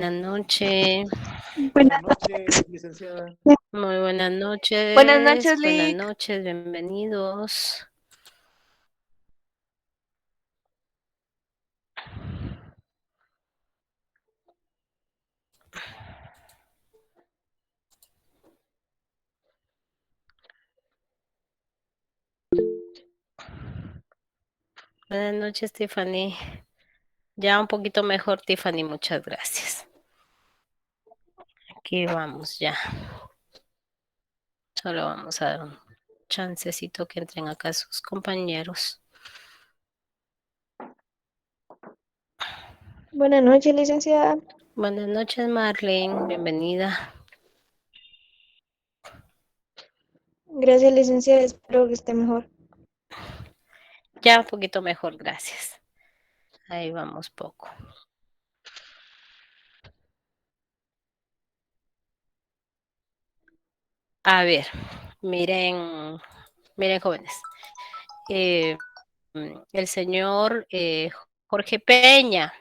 Buenas noches. Buenas noches, licenciada. Muy buenas Buenas noches. noches, Buenas Lick. noches, bienvenidos. Buenas noches, Tiffany. Ya un poquito mejor, Tiffany, muchas gracias. Aquí vamos ya. Solo vamos a dar un chancecito que entren acá sus compañeros. Buenas noches, licenciada. Buenas noches, Marlene. Bienvenida. Gracias, licenciada. Espero que esté mejor. Ya un poquito mejor, gracias. Ahí vamos poco. A ver, miren jóvenes. El señor Jorge Peña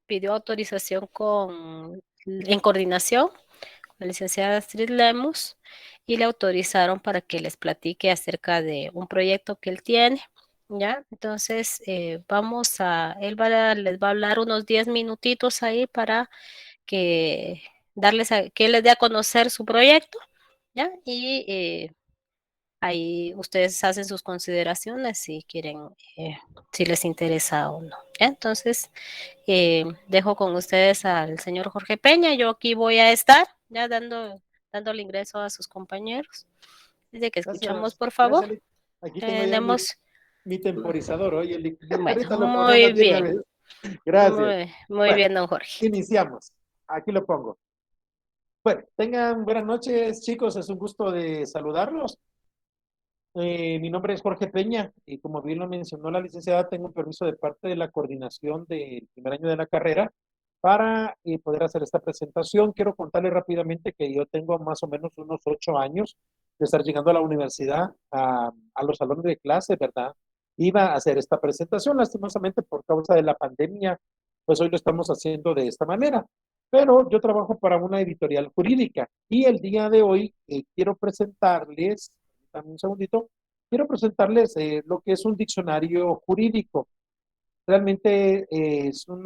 pidió autorización en coordinación con la licenciada Astrid Lemus y le autorizaron para que les platique acerca de un proyecto que él tiene. ¿Ya? Entonces, les va a hablar unos 10 minutitos ahí para que que él les dé a conocer su proyecto, ¿ya? Y ahí ustedes hacen sus consideraciones si quieren, si les interesa o no. ¿Ya? Entonces, dejo con ustedes al señor Jorge Peña. Yo aquí voy a estar ya dándole ingreso a sus compañeros. Desde que escuchamos, Gracias, por favor, gracias, Lick. Aquí tengo ya demos. mi temporizador. Oye, Lick. Bueno, Ahorita lo ponemos de una vez. Gracias. muy Bueno, bien, don Jorge. iniciamos. Aquí lo pongo. Bueno, tengan buenas noches, chicos. Es un gusto de saludarlos. Mi nombre es Jorge Peña y como bien lo mencionó la licenciada, tengo un permiso de parte de la coordinación del primer año de la carrera para poder hacer esta presentación. Quiero contarles rápidamente que yo tengo más o menos unos 8 años de estar llegando a la universidad, a los salones de clase, ¿verdad? Iba a hacer esta presentación, lastimosamente por causa de la pandemia, pues hoy lo estamos haciendo de esta manera. Pero yo trabajo para una editorial jurídica y el día de hoy quiero presentarles, dame un segundito, quiero presentarles lo que es un diccionario jurídico. Realmente es un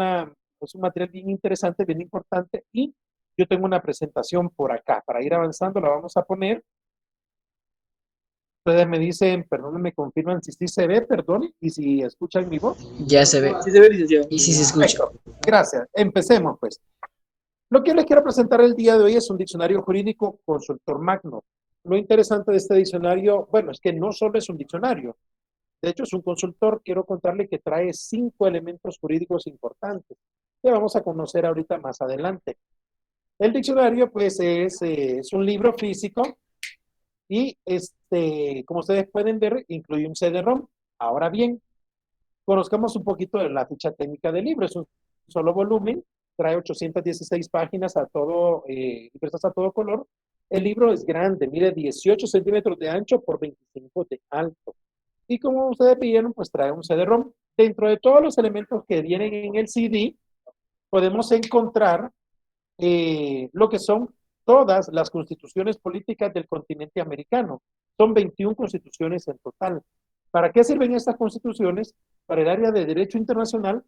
material bien interesante, bien importante y yo tengo una presentación por acá. Para ir avanzando la vamos a poner. Ustedes me dicen, perdón, me confirman si sí se ve, perdón, y si escuchan mi voz. Ya se ve. Sí se ve, licenciado. Y si se escucha. Perfecto. Gracias. Empecemos, pues. Lo que les quiero presentar el día de hoy es un diccionario jurídico consultor magno. Lo interesante de este diccionario, bueno, es que no solo es un diccionario, de hecho es un consultor. Quiero contarle que trae 5 elementos jurídicos importantes que vamos a conocer ahorita más adelante. El diccionario, pues, es un libro físico y, como ustedes pueden ver, incluye un CD-ROM. Ahora bien, conozcamos un poquito de la ficha técnica del libro. Es un solo volumen, trae 816 páginas impresas a todo color. El libro es grande, mide 18 centímetros de ancho por 25 de alto. Y como ustedes vieron, pues trae un CD-ROM. Dentro de todos los elementos que vienen en el CD, podemos encontrar lo que son todas las constituciones políticas del continente americano. Son 21 constituciones en total. ¿Para qué sirven estas constituciones? Para el área de derecho internacional,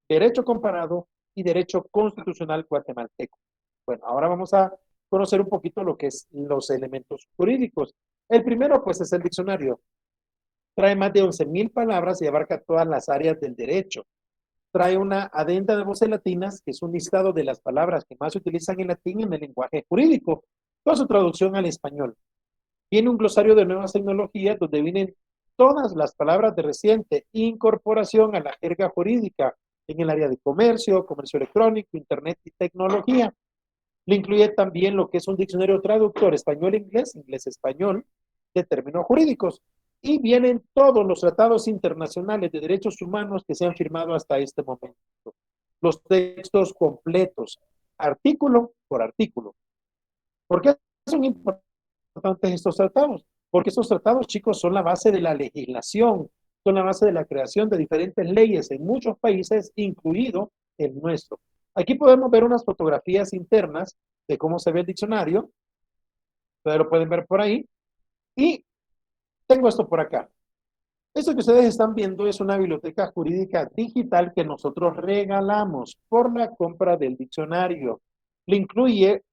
derecho comparado y derecho constitucional guatemalteco. Bueno, ahora vamos a conocer un poquito lo que es los elementos jurídicos. El primero, pues, es el diccionario. Trae más de 11,000 palabras y abarca todas las áreas del derecho. Trae una adenda de voces latinas, que es un listado de las palabras que más se utilizan en latín en el lenguaje jurídico, con su traducción al español. Viene un glosario de nuevas tecnologías donde vienen todas las palabras de reciente incorporación a la jerga jurídica en el área de comercio, comercio electrónico, internet y tecnología. Le incluye también lo que es un diccionario traductor español-inglés, inglés-español, de términos jurídicos. Y vienen todos los tratados internacionales de derechos humanos que se han firmado hasta este momento. Los textos completos, artículo por artículo. ¿Por qué son importantes estos tratados? Porque estos tratados, chicos, son la base de la legislación, son la base de la creación de diferentes leyes en muchos países, incluido el nuestro. Aquí podemos ver unas fotografías internas de cómo se ve el diccionario. Ustedes lo pueden ver por ahí. Y tengo esto por acá. Esto que ustedes están viendo es una biblioteca jurídica digital que nosotros regalamos por la compra del diccionario. Le incluye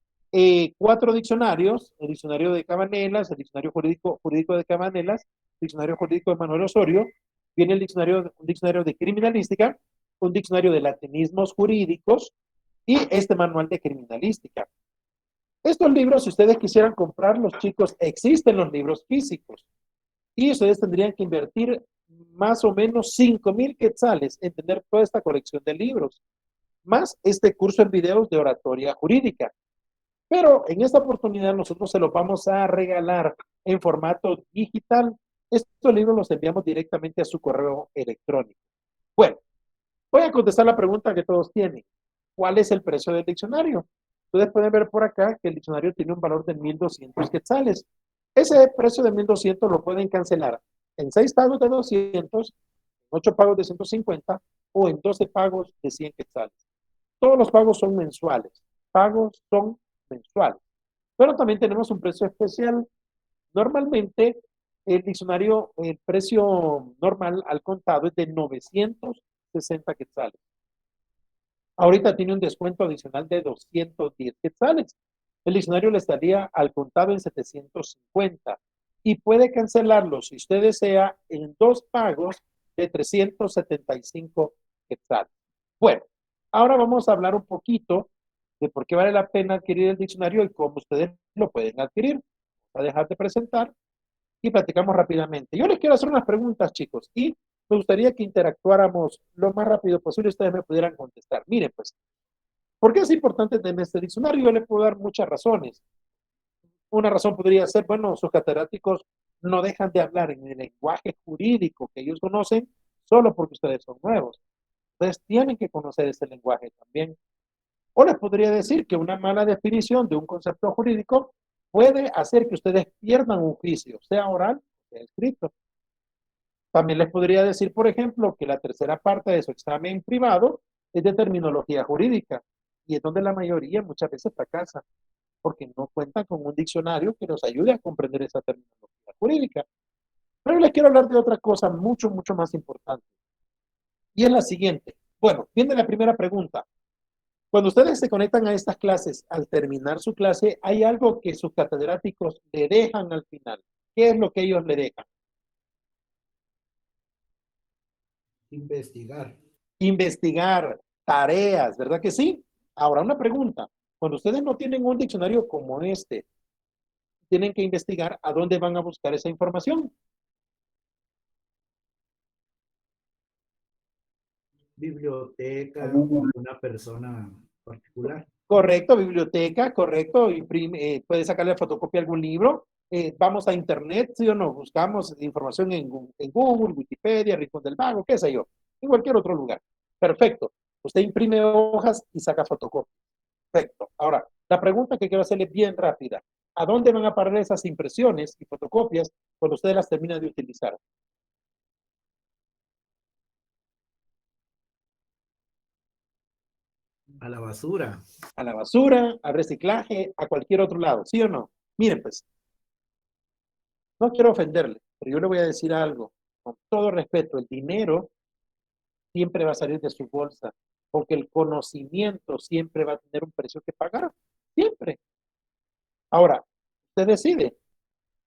4 diccionarios: el diccionario de Cabanelas, el diccionario jurídico de Cabanelas, el diccionario jurídico de Manuel Osorio, viene un diccionario de criminalística, un diccionario de latinismos jurídicos y este manual de criminalística. Estos libros, si ustedes quisieran comprarlos, chicos, existen los libros físicos. Y ustedes tendrían que invertir más o menos 5,000 quetzales en tener toda esta colección de libros, más este curso en videos de oratoria jurídica. Pero en esta oportunidad nosotros se los vamos a regalar en formato digital. Estos libros los enviamos directamente a su correo electrónico. Bueno, voy a contestar la pregunta que todos tienen. ¿Cuál es el precio del diccionario? Ustedes pueden ver por acá que el diccionario tiene un valor de 1,200 quetzales. Ese precio de 1,200 lo pueden cancelar en 6 pagos de 200, en 8 pagos de 150 o en 12 pagos de 100 quetzales. Todos los pagos son mensuales. Pagos son mensuales. Pero también tenemos un precio especial. Normalmente el diccionario, el precio normal al contado es de 960 quetzales. Ahorita tiene un descuento adicional de 210 quetzales. El diccionario le estaría al contado en 750 y puede cancelarlo si usted desea en 2 pagos de 375 quetzales. Bueno, ahora vamos a hablar un poquito de por qué vale la pena adquirir el diccionario y cómo ustedes lo pueden adquirir. Voy a dejar de presentar y platicamos rápidamente. Yo les quiero hacer unas preguntas, chicos, y me gustaría que interactuáramos lo más rápido posible y ustedes me pudieran contestar. Miren, pues, ¿por qué es importante tener este diccionario? Yo les puedo dar muchas razones. Una razón podría ser, bueno, sus catedráticos no dejan de hablar en el lenguaje jurídico que ellos conocen solo porque ustedes son nuevos. Ustedes tienen que conocer ese lenguaje también. O les podría decir que una mala definición de un concepto jurídico puede hacer que ustedes pierdan un juicio, sea oral o sea escrito. También les podría decir, por ejemplo, que la tercera parte de su examen privado es de terminología jurídica y es donde la mayoría muchas veces fracasa porque no cuentan con un diccionario que los ayude a comprender esa terminología jurídica. Pero les quiero hablar de otra cosa mucho, mucho más importante. Y es la siguiente. Bueno, viene la primera pregunta. Cuando ustedes se conectan a estas clases, al terminar su clase, hay algo que sus catedráticos le dejan al final. ¿Qué es lo que ellos le dejan? Investigar. Investigar, tareas, ¿verdad que sí? Ahora, una pregunta. Cuando ustedes no tienen un diccionario como este, tienen que investigar a dónde van a buscar esa información. Biblioteca o una persona particular. Correcto, biblioteca, correcto. Puede sacarle fotocopia a algún libro. Vamos a internet, ¿sí o no? Buscamos información en Google, Wikipedia, Rincón del Vago, qué sé yo, en cualquier otro lugar. Perfecto. Usted imprime hojas y saca fotocopia. Perfecto. Ahora, la pregunta que quiero hacerle bien rápida. ¿A dónde van a parar esas impresiones y fotocopias cuando ustedes las terminan de utilizar? A la basura. A la basura, al reciclaje, a cualquier otro lado, ¿sí o no? Miren, pues, no quiero ofenderle, pero yo le voy a decir algo. Con todo respeto, el dinero siempre va a salir de su bolsa, porque el conocimiento siempre va a tener un precio que pagar. Siempre. Ahora, usted decide.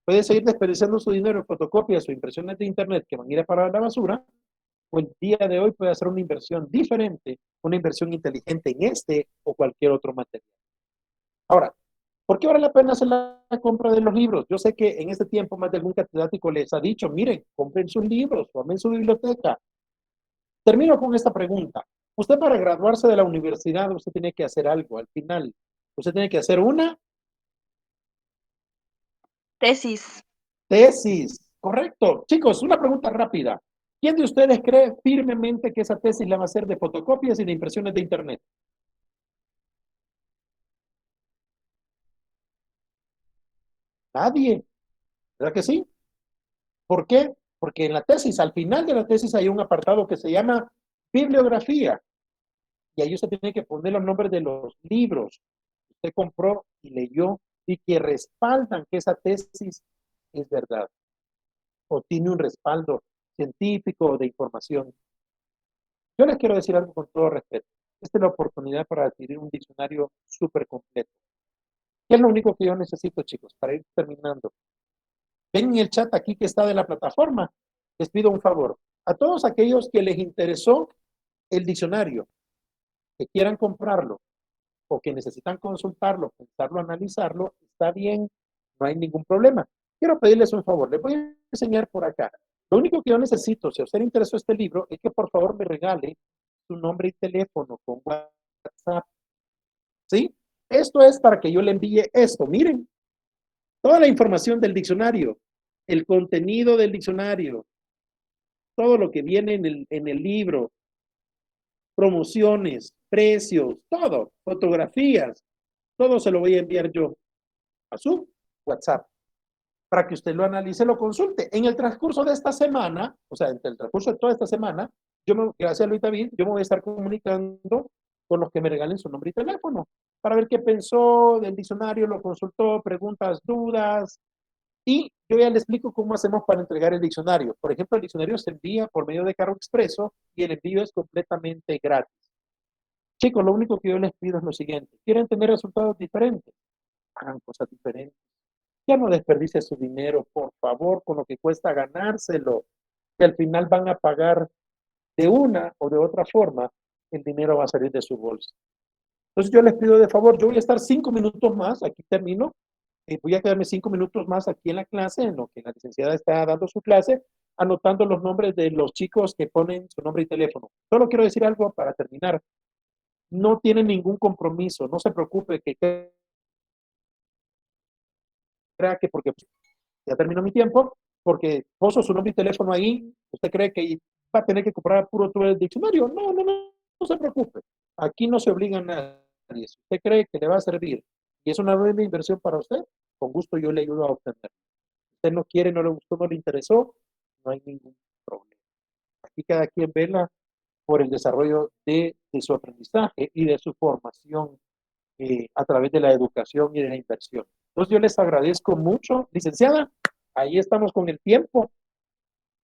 Puede seguir desperdiciando su dinero en fotocopias o impresiones de internet que van a ir a parar a la basura, o el día de hoy puede hacer una inversión diferente, una inversión inteligente en este o cualquier otro material. Ahora, ¿por qué vale la pena hacer la compra de los libros? Yo sé que en este tiempo más de algún catedrático les ha dicho, miren, compren sus libros, formen su biblioteca. Termino con esta pregunta. Usted para graduarse de la universidad, usted tiene que hacer algo al final. Usted tiene que hacer una Tesis. tesis. Correcto. Chicos, una pregunta rápida. ¿Quién de ustedes cree firmemente que esa tesis la va a hacer de fotocopias y de impresiones de internet? Nadie. ¿Verdad que sí? ¿Por qué? Porque en la tesis, al final de la tesis hay un apartado que se llama bibliografía. Y ahí usted tiene que poner los nombres de los libros que usted compró y leyó y que respaldan que esa tesis es verdad o tiene un respaldo científico o de información. Yo les quiero decir algo con todo respeto. Esta es la oportunidad para adquirir un diccionario súper completo. ¿Qué es lo único que yo necesito, chicos, para ir terminando? Ven en el chat aquí que está de la plataforma. Les pido un favor. A todos aquellos que les interesó el diccionario, que quieran comprarlo o que necesitan consultarlo, pensarlo, analizarlo, está bien, no hay ningún problema. Quiero pedirles un favor. Les voy a enseñar por acá. Lo único que yo necesito, si a usted le interesó este libro, es que por favor me regale su nombre y teléfono con WhatsApp. ¿Sí? Esto es para que yo le envíe esto. Miren, toda la información del diccionario, el contenido del diccionario, todo lo que viene en el libro, promociones, precios, todo, fotografías, todo se lo voy a enviar yo a su WhatsApp para que usted lo analice, lo consulte. En el transcurso de esta semana, o sea, entre el transcurso de toda esta semana, gracias a Luis David, yo me voy a estar comunicando con los que me regalen su nombre y teléfono para ver qué pensó del diccionario, lo consultó, preguntas, dudas, y yo ya le explico cómo hacemos para entregar el diccionario. Por ejemplo, el diccionario se envía por medio de cargo expreso y el envío es completamente gratis. Chicos, lo único que yo les pido es lo siguiente. ¿Quieren tener resultados diferentes? Hagan cosas diferentes. Ya no desperdicie su dinero, por favor, con lo que cuesta ganárselo, que al final van a pagar de una o de otra forma, el dinero va a salir de su bolsa. Entonces yo les pido de favor, yo voy a estar 5 minutos más, aquí termino, voy a quedarme 5 minutos más aquí en la clase, en lo que la licenciada está dando su clase, anotando los nombres de los chicos que ponen su nombre y teléfono. Solo quiero decir algo para terminar. No tienen ningún compromiso, no se preocupe que crea que porque ya terminó mi tiempo, porque puso su nombre y teléfono ahí, usted cree que va a tener que comprar puro todo el diccionario. No, no, no, no se preocupe. Aquí no se obliga a nadie. Si usted cree que le va a servir y es una buena inversión para usted, con gusto yo le ayudo a obtener. Si usted no quiere, no le gustó, no le interesó, no hay ningún problema. Aquí cada quien vela por el desarrollo de su aprendizaje y de su formación a través de la educación y de la inversión. Entonces yo les agradezco mucho, licenciada, ahí estamos con el tiempo.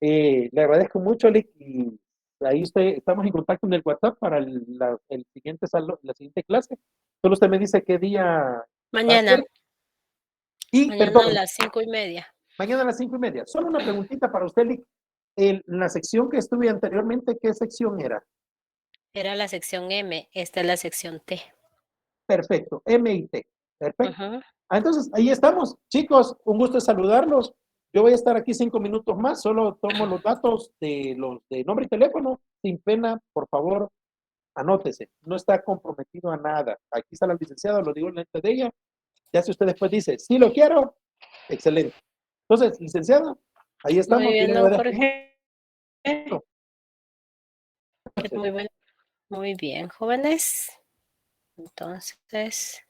Le agradezco mucho, Lick, y ahí estamos en contacto en el WhatsApp para el siguiente la siguiente clase. Solo usted me dice qué día va a Mañana, ser. Y, mañana a perdón, las 5:30. mañana a las 5:30. Solo una preguntita para usted, Lick. La sección que estuve anteriormente, ¿qué sección era? Era la sección M, esta es la sección T. Perfecto, M y T. Perfecto. Ujú. Entonces, ahí estamos. Chicos, un gusto saludarlos. Yo voy a estar aquí 5 minutos más, solo tomo los datos de los de nombre y teléfono. Sin pena, por favor, anótese. No está comprometido a nada. Aquí está la licenciada, lo digo en delante de ella. Ya si usted después dice, sí lo quiero, excelente. Entonces, licenciada, ahí Muy estamos. Yo bien, le don agradezco Jorge. mucho. Muy bien, muy bien, jóvenes. Entonces,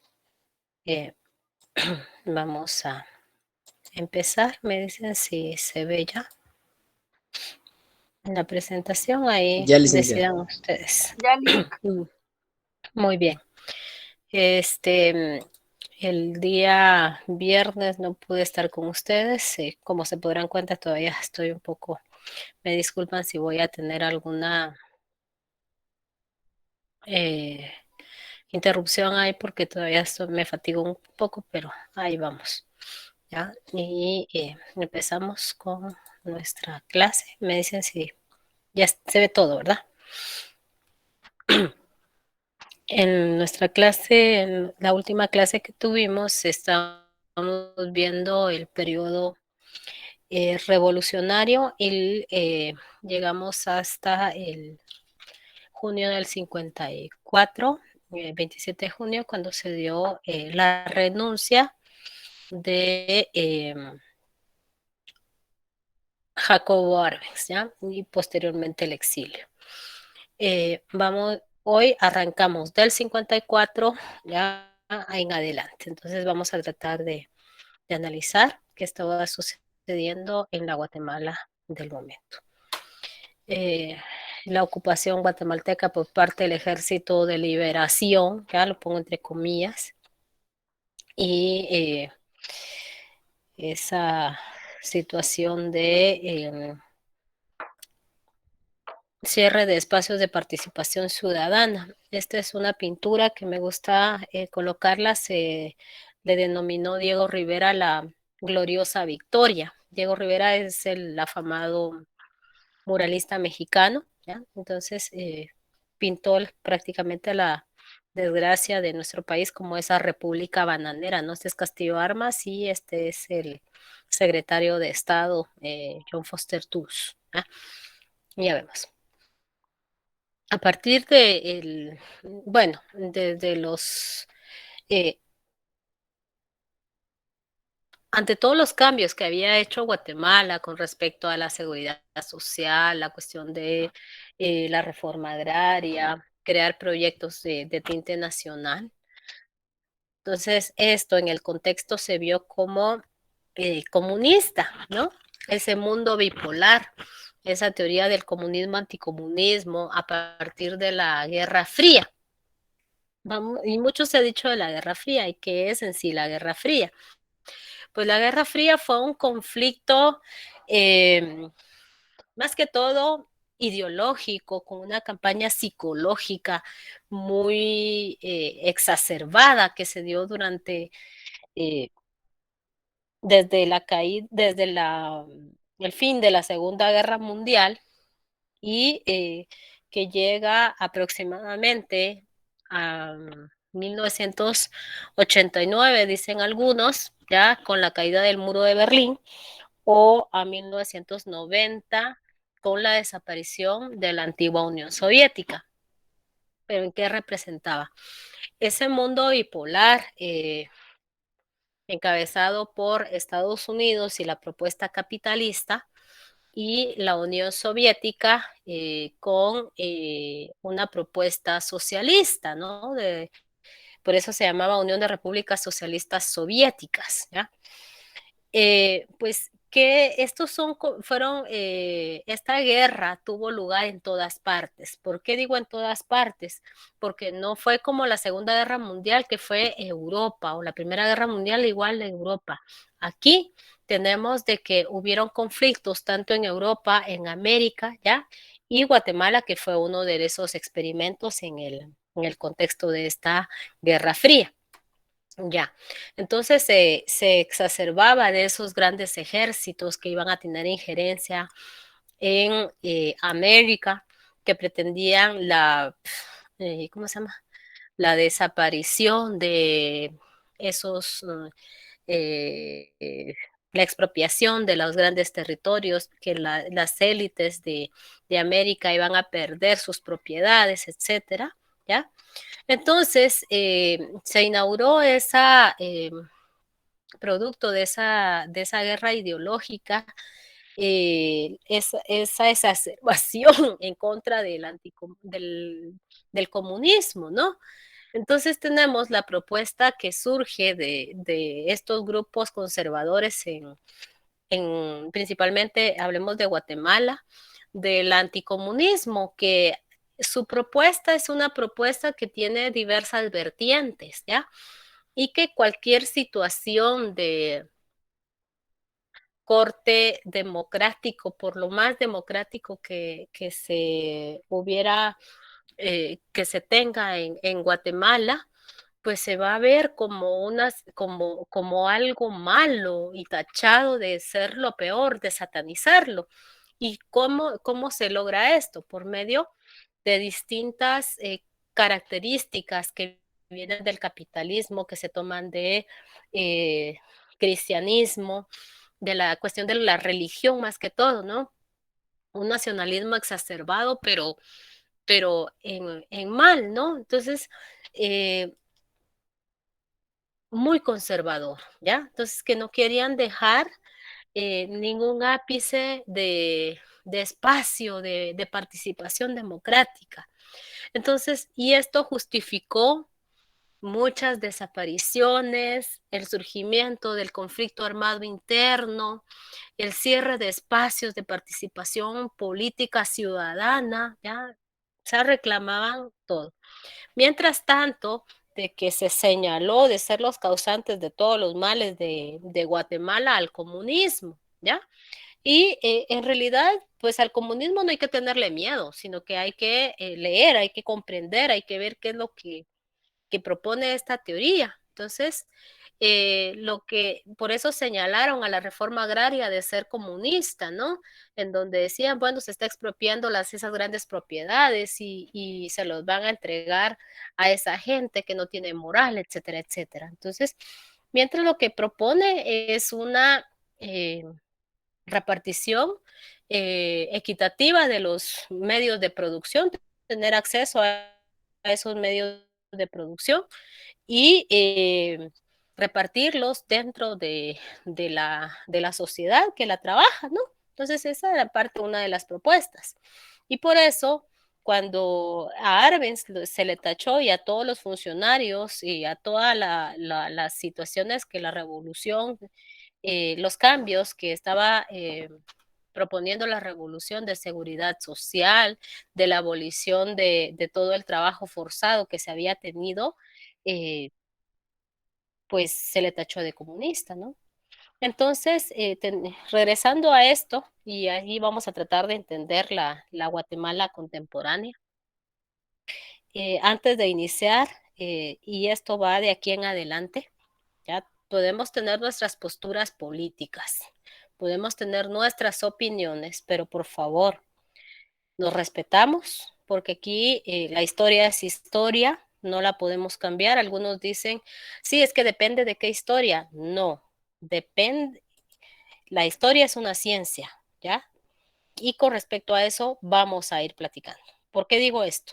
eh, vamos a empezar. Me dicen si se ve ya en la presentación. Ahí Ya, licenciada. decidan ustedes. Ya, Lick. Muy bien. El día viernes no pude estar con ustedes. Como se podrán cuenta, todavía estoy un poco, me disculpan si voy a tener alguna eh, interrupción ahí porque todavía me fatigo un poco, pero ahí vamos. ¿Ya? Y empezamos con nuestra clase. Me dicen si ya se ve todo, ¿verdad? En nuestra clase, en la última clase que tuvimos, estábamos viendo el periodo revolucionario y llegamos hasta el junio del 54, 27 de junio, cuando se dio la renuncia de Jacobo Arbenz, ¿ya? Y posteriormente el exilio. Hoy arrancamos del 54 ya en adelante. Entonces vamos a tratar de analizar qué estaba sucediendo en la Guatemala del momento. la ocupación guatemalteca por parte del Ejército de Liberación, ya lo pongo entre comillas, y esa situación de cierre de espacios de participación ciudadana. Esta es una pintura que me gusta colocarla, se le denominó Diego Rivera la gloriosa victoria. Diego Rivera es el afamado muralista mexicano, ¿ya? Entonces pintó prácticamente la desgracia de nuestro país como esa república bananera, ¿no? Este es Castillo Armas y este es el secretario de Estado, John Foster Dulles. ¿Ya? Ya vemos. A partir bueno, de los, eh, ante todos los cambios que había hecho Guatemala con respecto a la seguridad social, la cuestión de la reforma agraria, crear proyectos de tinte nacional. Entonces, esto en el contexto se vio como comunista, ¿no? Ese mundo bipolar, esa teoría del comunismo anticomunismo a partir de la Guerra Fría. Y mucho se ha dicho de la Guerra Fría y qué es en sí la Guerra Fría. Pues la Guerra Fría fue un conflicto más que todo ideológico, con una campaña psicológica muy exacerbada que se dio durante eh, desde el fin de la Segunda Guerra Mundial y que llega aproximadamente a 1989, dicen algunos, ya con la caída del muro de Berlín, o a 1990 con la desaparición de la antigua Unión Soviética. ¿Pero en qué representaba? Ese mundo bipolar encabezado por Estados Unidos y la propuesta capitalista, y la Unión Soviética con una propuesta socialista, ¿no? Por eso se llamaba Unión de Repúblicas Socialistas Soviéticas, ¿ya? Pues que esta guerra tuvo lugar en todas partes. ¿Por qué digo en todas partes? Porque no fue como la Segunda Guerra Mundial, que fue Europa, o la Primera Guerra Mundial igual de Europa. Aquí tenemos de que hubieron conflictos tanto en Europa, en América, ¿ya? Y Guatemala, que fue uno de esos experimentos en el contexto de esta Guerra Fría. Ya, entonces se exacerbaba de esos grandes ejércitos que iban a tener injerencia en América, que pretendían ¿cómo se llama? La desaparición de esos, la expropiación de los grandes territorios, que las élites de América iban a perder sus propiedades, etcétera, ¿ya? Entonces, se inauguró producto de esa guerra ideológica, esa exacerbación en contra del comunismo, ¿no? Entonces tenemos la propuesta que surge de estos grupos conservadores principalmente, hablemos de Guatemala, del anticomunismo, que su propuesta es una propuesta que tiene diversas vertientes, ¿ya? Y que cualquier situación de corte democrático, por lo más democrático que se hubiera, que se tenga en Guatemala, pues se va a ver como algo malo y tachado de ser lo peor, de satanizarlo. ¿Y cómo se logra esto? Por medio de distintas características que vienen del capitalismo, que se toman de cristianismo, de la cuestión de la religión más que todo, ¿no? Un nacionalismo exacerbado, pero en mal, ¿no? Entonces, muy conservador, ¿ya? Entonces, que no querían dejar ningún ápice de espacio, de participación democrática. Entonces, y esto justificó muchas desapariciones, el surgimiento del conflicto armado interno, el cierre de espacios de participación política ciudadana, ¿ya? O sea, reclamaban todo. Mientras tanto, de que se señaló de ser los causantes de todos los males de Guatemala al comunismo, ¿ya? Y en realidad, pues al comunismo no hay que tenerle miedo, sino que hay que leer, hay que comprender, hay que ver qué es lo que propone esta teoría. Entonces, por eso señalaron a la reforma agraria de ser comunista, ¿no? En donde decían, bueno, se está expropiando esas grandes propiedades y se los van a entregar a esa gente que no tiene moral, etcétera, etcétera. Entonces, mientras lo que propone es una repartición equitativa de los medios de producción, tener acceso a esos medios de producción y repartirlos dentro de la sociedad que la trabaja, ¿no? Entonces esa era parte, una de las propuestas. Y por eso, cuando a Arbenz se le tachó y a todos los funcionarios y a todas las situaciones que la revolución, los cambios que estaba proponiendo la revolución de seguridad social, de la abolición de todo el trabajo forzado que se había tenido, pues se le tachó de comunista, ¿no? Entonces, regresando a esto, y ahí vamos a tratar de entender la Guatemala contemporánea, antes de iniciar, y esto va de aquí en adelante, ya podemos tener nuestras posturas políticas, podemos tener nuestras opiniones, pero por favor, nos respetamos, porque aquí la historia es historia, no la podemos cambiar. Algunos dicen, sí, es que depende de qué historia. No, depende, la historia es una ciencia, ¿ya? Y con respecto a eso vamos a ir platicando. ¿Por qué digo esto?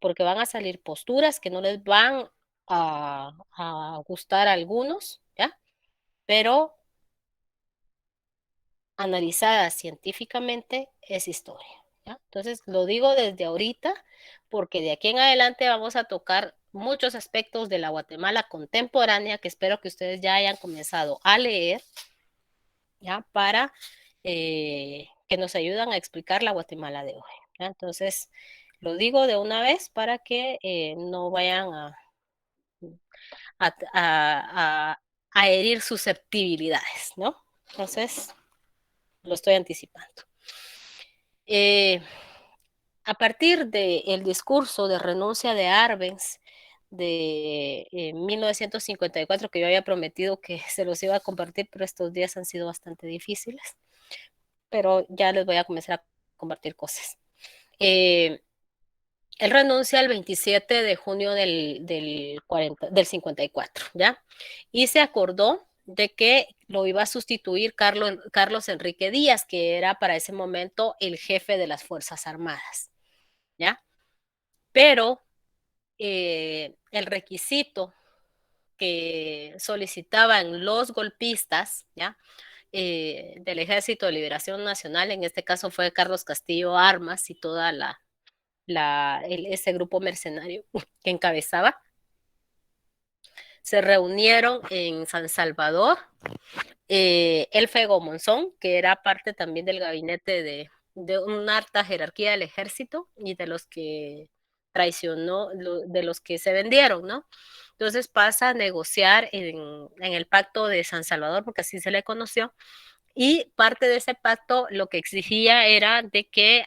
Porque van a salir posturas que no les van a gustar a algunos, ¿ya? Pero analizada científicamente es historia, ¿ya? Entonces, lo digo desde ahorita porque de aquí en adelante vamos a tocar muchos aspectos de la Guatemala contemporánea que espero que ustedes ya hayan comenzado a leer, ¿ya? Para que nos ayuden a explicar la Guatemala de hoy, ¿ya? Entonces, lo digo de una vez para que no vayan a, a herir susceptibilidades, ¿no? Entonces, lo estoy anticipando. A partir del discurso de renuncia de Arbenz de 1954, que yo había prometido que se los iba a compartir, pero estos días han sido bastante difíciles, pero ya les voy a comenzar a compartir cosas. Él renuncia el 27 de junio del 54, ¿ya? Y se acordó de que lo iba a sustituir Carlos Enrique Díaz, que era para ese momento el jefe de las Fuerzas Armadas, ¿ya? Pero el requisito que solicitaban los golpistas, ¿ya? Del Ejército de Liberación Nacional, en este caso fue Carlos Castillo Armas y toda ese grupo mercenario que encabezaba, se reunieron en San Salvador. El Fego Monzón, que era parte también del gabinete de una alta jerarquía del ejército y de los que traicionó, de los que se vendieron, ¿no? Entonces pasa a negociar en el pacto de San Salvador, porque así se le conoció, y parte de ese pacto lo que exigía era de que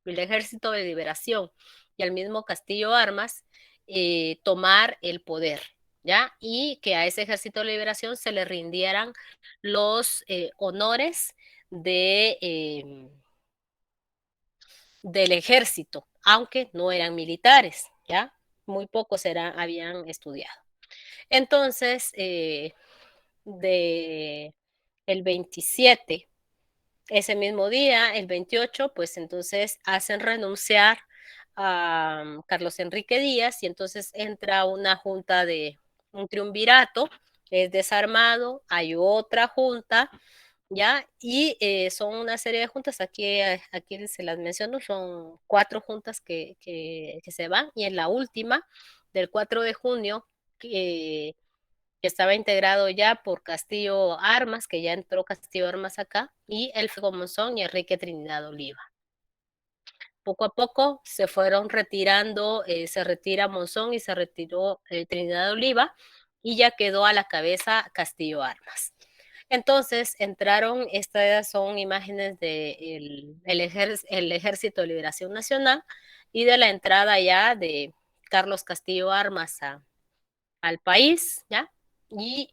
el Ejército de Liberación y al mismo Castillo Armas tomar el poder, ¿ya? Y que a ese Ejército de Liberación se le rindieran los honores del ejército, aunque no eran militares, ¿ya? Muy pocos habían estudiado. Entonces, el 27, ese mismo día, el 28, pues entonces hacen renunciar a Carlos Enrique Díaz y entonces entra una junta un triunvirato, es desarmado, hay otra junta, ¿ya? Y son una serie de juntas, aquí se las menciono, son 4 juntas que se van y en la última del 4 de junio, que estaba integrado ya por Castillo Armas, que ya entró Castillo Armas acá, y Elfrigo Monzón y Enrique Trinidad Oliva. Poco a poco se fueron retirando, se retira Monzón y se retiró Trinidad Oliva, y ya quedó a la cabeza Castillo Armas. Entonces entraron, estas son imágenes del el Ejército de Liberación Nacional y de la entrada ya de Carlos Castillo Armas al país, ¿ya? Y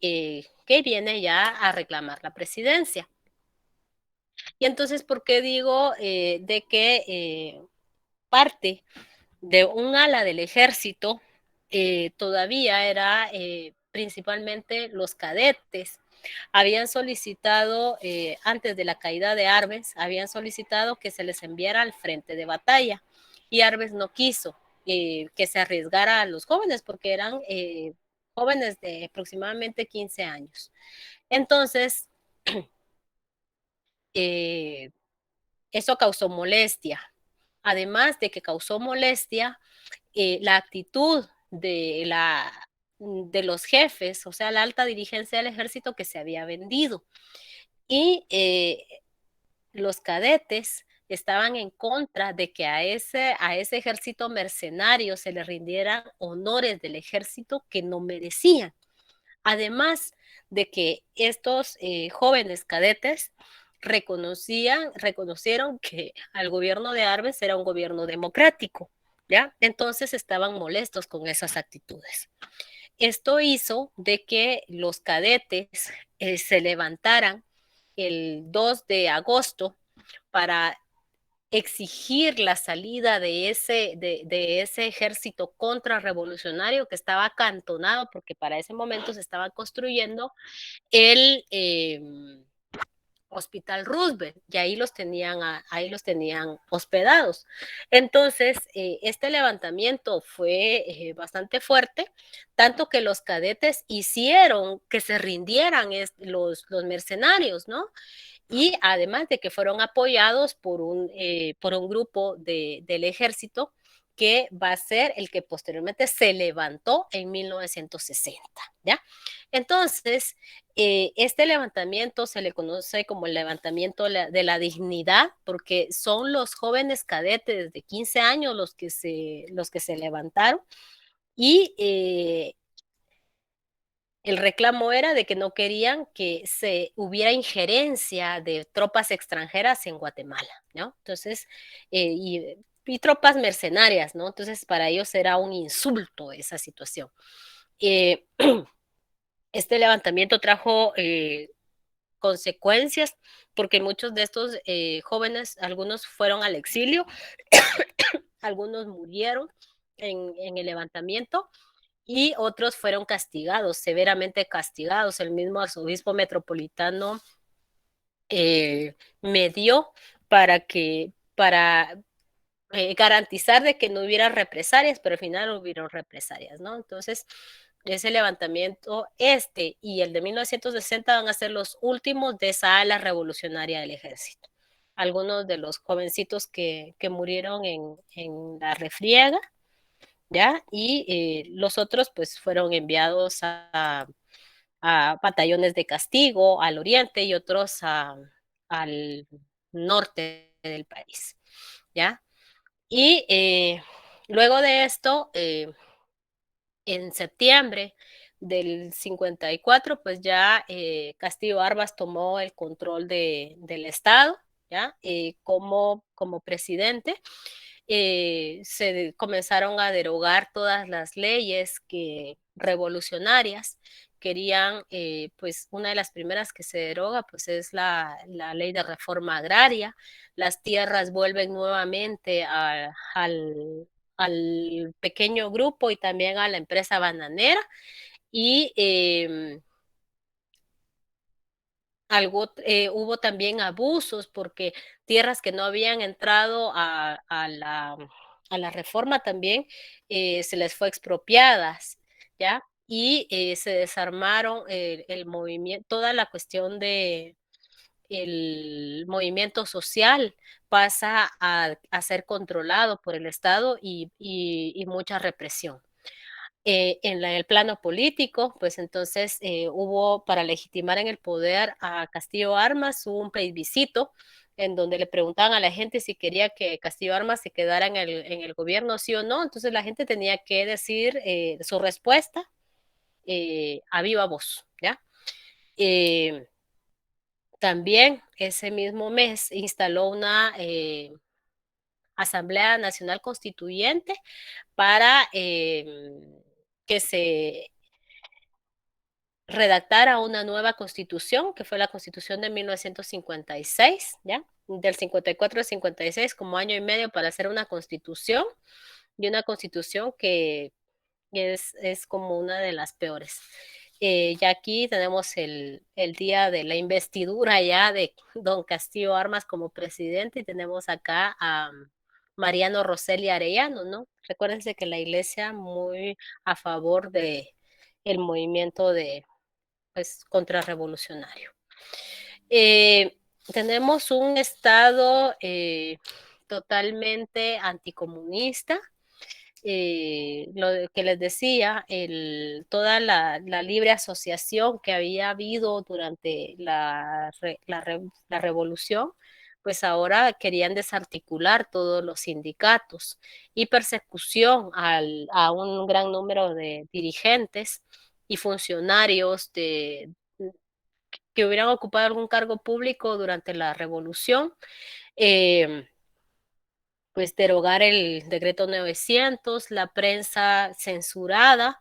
que viene ya a reclamar la presidencia. Y entonces, ¿por qué digo de que parte de un ala del ejército todavía era principalmente los cadetes? Habían solicitado, antes de la caída de Arbenz, habían solicitado que se les enviara al frente de batalla, y Arbenz no quiso que se arriesgara a los jóvenes, porque eran jóvenes de aproximadamente 15 años. Entonces, eso causó molestia. Además de que causó molestia, la actitud de los jefes, o sea, la alta dirigencia del ejército, que se había vendido. Y los cadetes estaban en contra de que a ese ejército mercenario se le rindieran honores del ejército que no merecían. Además de que estos jóvenes cadetes reconocieron que al gobierno de Arbenz era un gobierno democrático, ¿ya? Entonces estaban molestos con esas actitudes. Esto hizo de que los cadetes se levantaran el 2 de agosto para exigir la salida de ese ejército contrarrevolucionario que estaba acantonado, porque para ese momento se estaba construyendo el Hospital Roosevelt, y ahí los tenían hospedados. Entonces, este levantamiento fue bastante fuerte, tanto que los cadetes hicieron que se rindieran los mercenarios, ¿no? Y además de que fueron apoyados por un grupo del ejército, que va a ser el que posteriormente se levantó en 1960, ¿ya? Entonces, este levantamiento se le conoce como el levantamiento de la dignidad, porque son los jóvenes cadetes de 15 años los que se levantaron, y el reclamo era de que no querían que se hubiera injerencia de tropas extranjeras en Guatemala, ¿no? Entonces, y tropas mercenarias, ¿no? Entonces, para ellos era un insulto esa situación. Eh, este levantamiento trajo consecuencias, porque muchos de estos jóvenes, algunos fueron al exilio, algunos murieron en el levantamiento, y otros fueron castigados, severamente castigados. El mismo arzobispo metropolitano medió para garantizar de que no hubiera represalias, pero al final hubieron represalias, ¿no? Entonces, ese levantamiento, y el de 1960 van a ser los últimos de esa ala revolucionaria del ejército. Algunos de los jovencitos que murieron en la refriega, ¿ya? Y los otros pues fueron enviados a batallones de castigo al oriente, y otros al norte del país, ¿ya? Y luego de esto, en septiembre del 54, pues ya Castillo Armas tomó el control del Estado, ¿ya? Como presidente. Se comenzaron a derogar todas las leyes revolucionarias. Querían, pues una de las primeras que se deroga, pues es la ley de reforma agraria. Las tierras vuelven nuevamente al pequeño grupo y también a la empresa bananera, y hubo también abusos, porque tierras que no habían entrado a la reforma también se les fue expropiadas, ¿ya? Y se desarmaron el movimiento, toda la cuestión de el movimiento social pasa a ser controlado por el Estado, y mucha represión. En el plano político, pues entonces hubo, para legitimar en el poder a Castillo Armas, hubo un plebiscito en donde le preguntaban a la gente si quería que Castillo Armas se quedara en el gobierno, sí o no. Entonces la gente tenía que decir su respuesta a viva voz, ¿ya? También ese mismo mes instaló una Asamblea Nacional Constituyente para que se redactara una nueva constitución, que fue la constitución de 1956, ¿ya? Del 54 al 56, como año y medio para hacer una constitución, y una constitución que es como una de las peores. Ya aquí tenemos el día de la investidura ya de don Castillo Armas como presidente, y tenemos acá a Mariano Rosselli Arellano, ¿no? Recuérdense que la iglesia muy a favor de el movimiento de pues contrarrevolucionario. Tenemos un estado totalmente anticomunista, lo que les decía, toda la libre asociación que había habido durante la revolución, pues ahora querían desarticular todos los sindicatos y persecución a un gran número de dirigentes y funcionarios que hubieran ocupado algún cargo público durante la revolución. Pues derogar el decreto 900, la prensa censurada,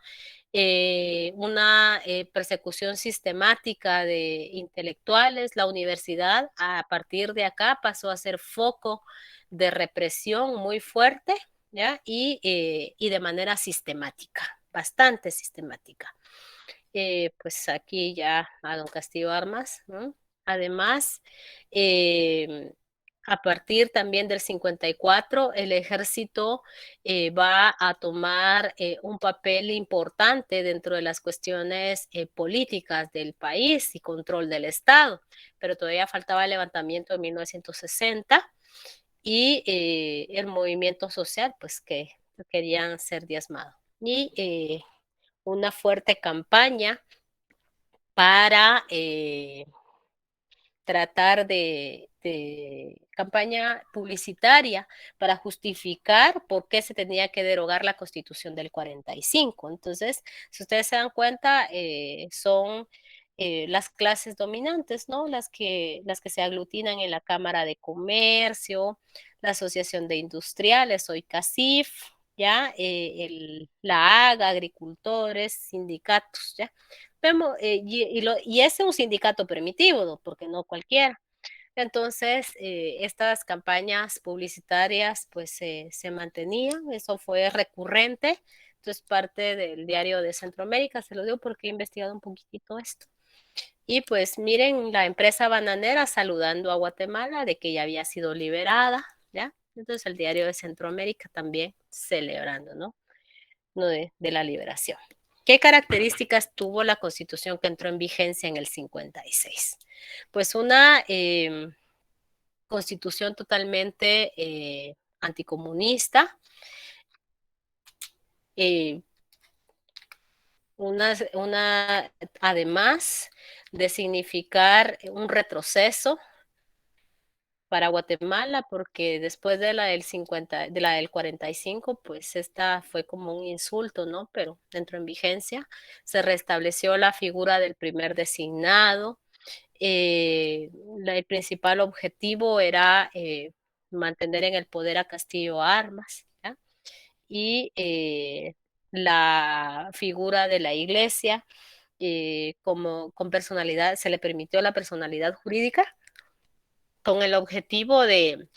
una persecución sistemática de intelectuales. La universidad a partir de acá pasó a ser foco de represión muy fuerte, ¿ya? Y de manera sistemática, bastante sistemática. Pues aquí ya a don Castillo Armas, ¿no? Además, a partir también del 54, el ejército va a tomar un papel importante dentro de las cuestiones políticas del país y control del Estado, pero todavía faltaba el levantamiento de 1960 y el movimiento social, pues que querían ser diezmados. Y una fuerte campaña para tratar de campaña publicitaria para justificar por qué se tenía que derogar la Constitución del 45. Entonces, si ustedes se dan cuenta, son las clases dominantes, ¿no? Las que se aglutinan en la Cámara de Comercio, la Asociación de Industriales, hoy CACIF, ¿ya? La AGA, agricultores, sindicatos, ¿ya? Vemos, y ese es un sindicato primitivo, ¿no? Porque no cualquiera. Entonces, estas campañas publicitarias pues se mantenían, eso fue recurrente, entonces parte del diario de Centroamérica, se lo digo porque he investigado un poquitito esto. Y pues miren la empresa bananera saludando a Guatemala de que ya había sido liberada, ¿ya? Entonces el diario de Centroamérica también celebrando, ¿no? No de la liberación. ¿Qué características tuvo la Constitución que entró en vigencia en el 56? Pues una Constitución totalmente anticomunista, eh, además de significar un retroceso para Guatemala, porque después de la del 50, de la del 45, pues esta fue como un insulto, ¿no? Pero entró en vigencia, se restableció la figura del primer designado. El principal objetivo era mantener en el poder a Castillo Armas, ¿ya? Y la figura de la iglesia como con personalidad, se le permitió la personalidad jurídica con el objetivo de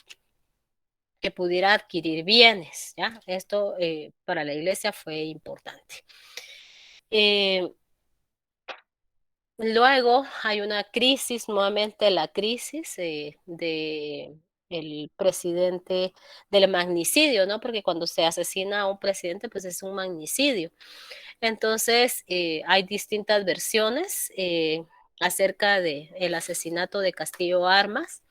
que pudiera adquirir bienes, ¿ya? Esto para la iglesia fue importante. Luego hay una crisis, nuevamente la crisis de el presidente del magnicidio, ¿no? Porque cuando se asesina a un presidente, pues es un magnicidio. Entonces, hay distintas versiones acerca del asesinato de Castillo Armas,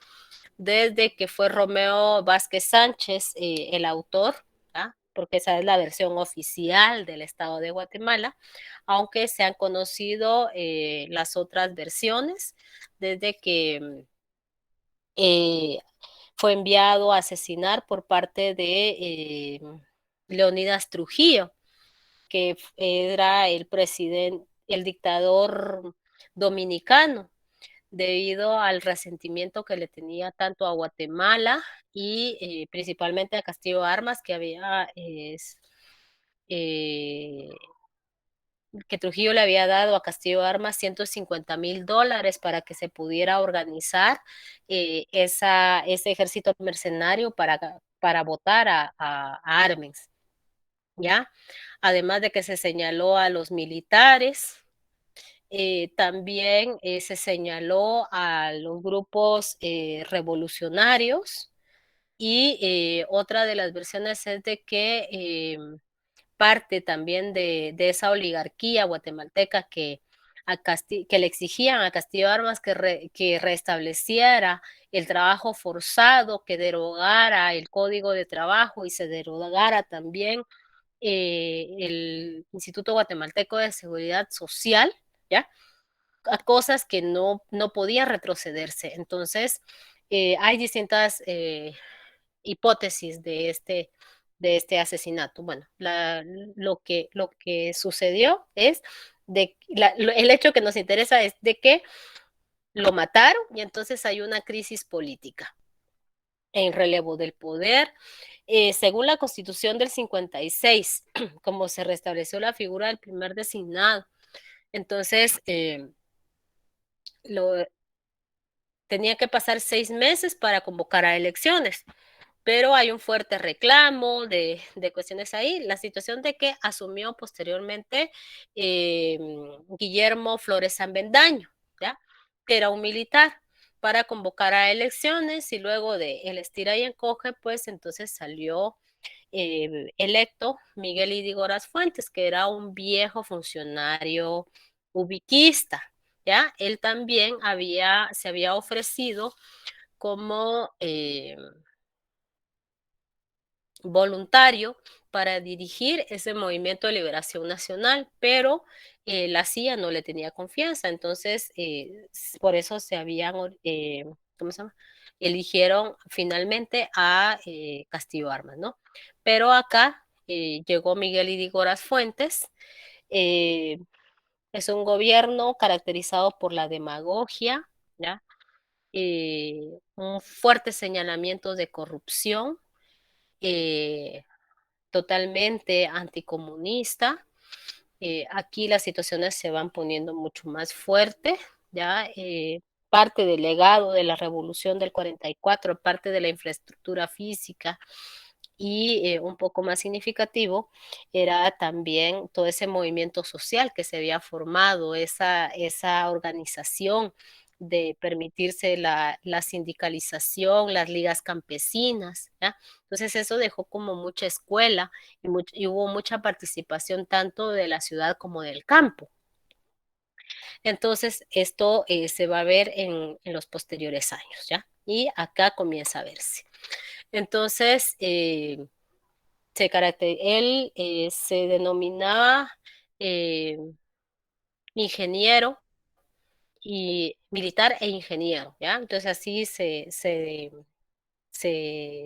desde que fue Romeo Vázquez Sánchez el autor, ¿ah? porque esa es la versión oficial del Estado de Guatemala, aunque se han conocido las otras versiones desde que fue enviado a asesinar por parte de Leonidas Trujillo, que era el presidente, el dictador dominicano, debido al resentimiento que le tenía tanto a Guatemala y principalmente a Castillo Armas, que había que Trujillo le había dado a Castillo Armas $150,000 para que se pudiera organizar ese ejército mercenario para votar a Arbenz, ¿ya? Además de que se señaló a los militares, también se señaló a los grupos revolucionarios y otra de las versiones es de que parte también de esa oligarquía guatemalteca que le exigían a Castillo Armas que restableciera el trabajo forzado, que derogara el código de trabajo y se derogara también el Instituto Guatemalteco de Seguridad Social, ¿ya? A cosas que no podían retrocederse. Entonces, hay distintas hipótesis de este asesinato. Bueno, lo que sucedió es el hecho que nos interesa es de que lo mataron y entonces hay una crisis política en relevo del poder. Según la Constitución del 56, como se restableció la figura del primer designado, entonces tenía que pasar 6 meses para convocar a elecciones, pero hay un fuerte reclamo de cuestiones ahí. La situación de que asumió posteriormente Guillermo Flores Avendaño, ¿ya? Que era un militar para convocar a elecciones y luego de el estira y encoge, pues entonces salió electo Miguel Idígoras Fuentes, que era un viejo funcionario ubiquista, ¿ya? Él también se había ofrecido como voluntario para dirigir ese movimiento de liberación nacional, pero la CIA no le tenía confianza, entonces por eso ¿cómo se llama? Eligieron finalmente a Castillo Armas, ¿no? Pero acá llegó Miguel Idígoras Fuentes, eh, es un gobierno caracterizado por la demagogia, ¿ya? Un fuerte señalamiento de corrupción, eh, totalmente anticomunista. Aquí las situaciones se van poniendo mucho más fuertes, ¿ya? Parte del legado de la revolución del 44, parte de la infraestructura física y un poco más significativo era también todo ese movimiento social que se había formado, esa organización de permitirse la sindicalización, las ligas campesinas, ¿ya? Entonces eso dejó como mucha escuela y hubo mucha participación tanto de la ciudad como del campo. Entonces esto se va a ver en los posteriores años, ¿ya? Y acá comienza a verse. Entonces, él se denominaba eh, ingeniero y militar e ingeniero, ¿ya? Entonces así se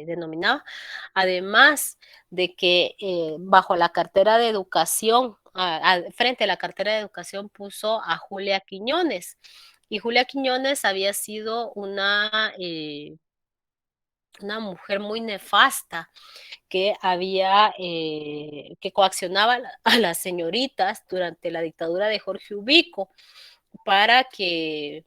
denominaba. Además de que bajo la cartera de educación, frente a la cartera de educación puso a Julia Quiñones. Y Julia Quiñones había sido una mujer muy nefasta que coaccionaba a las señoritas durante la dictadura de Jorge Ubico para que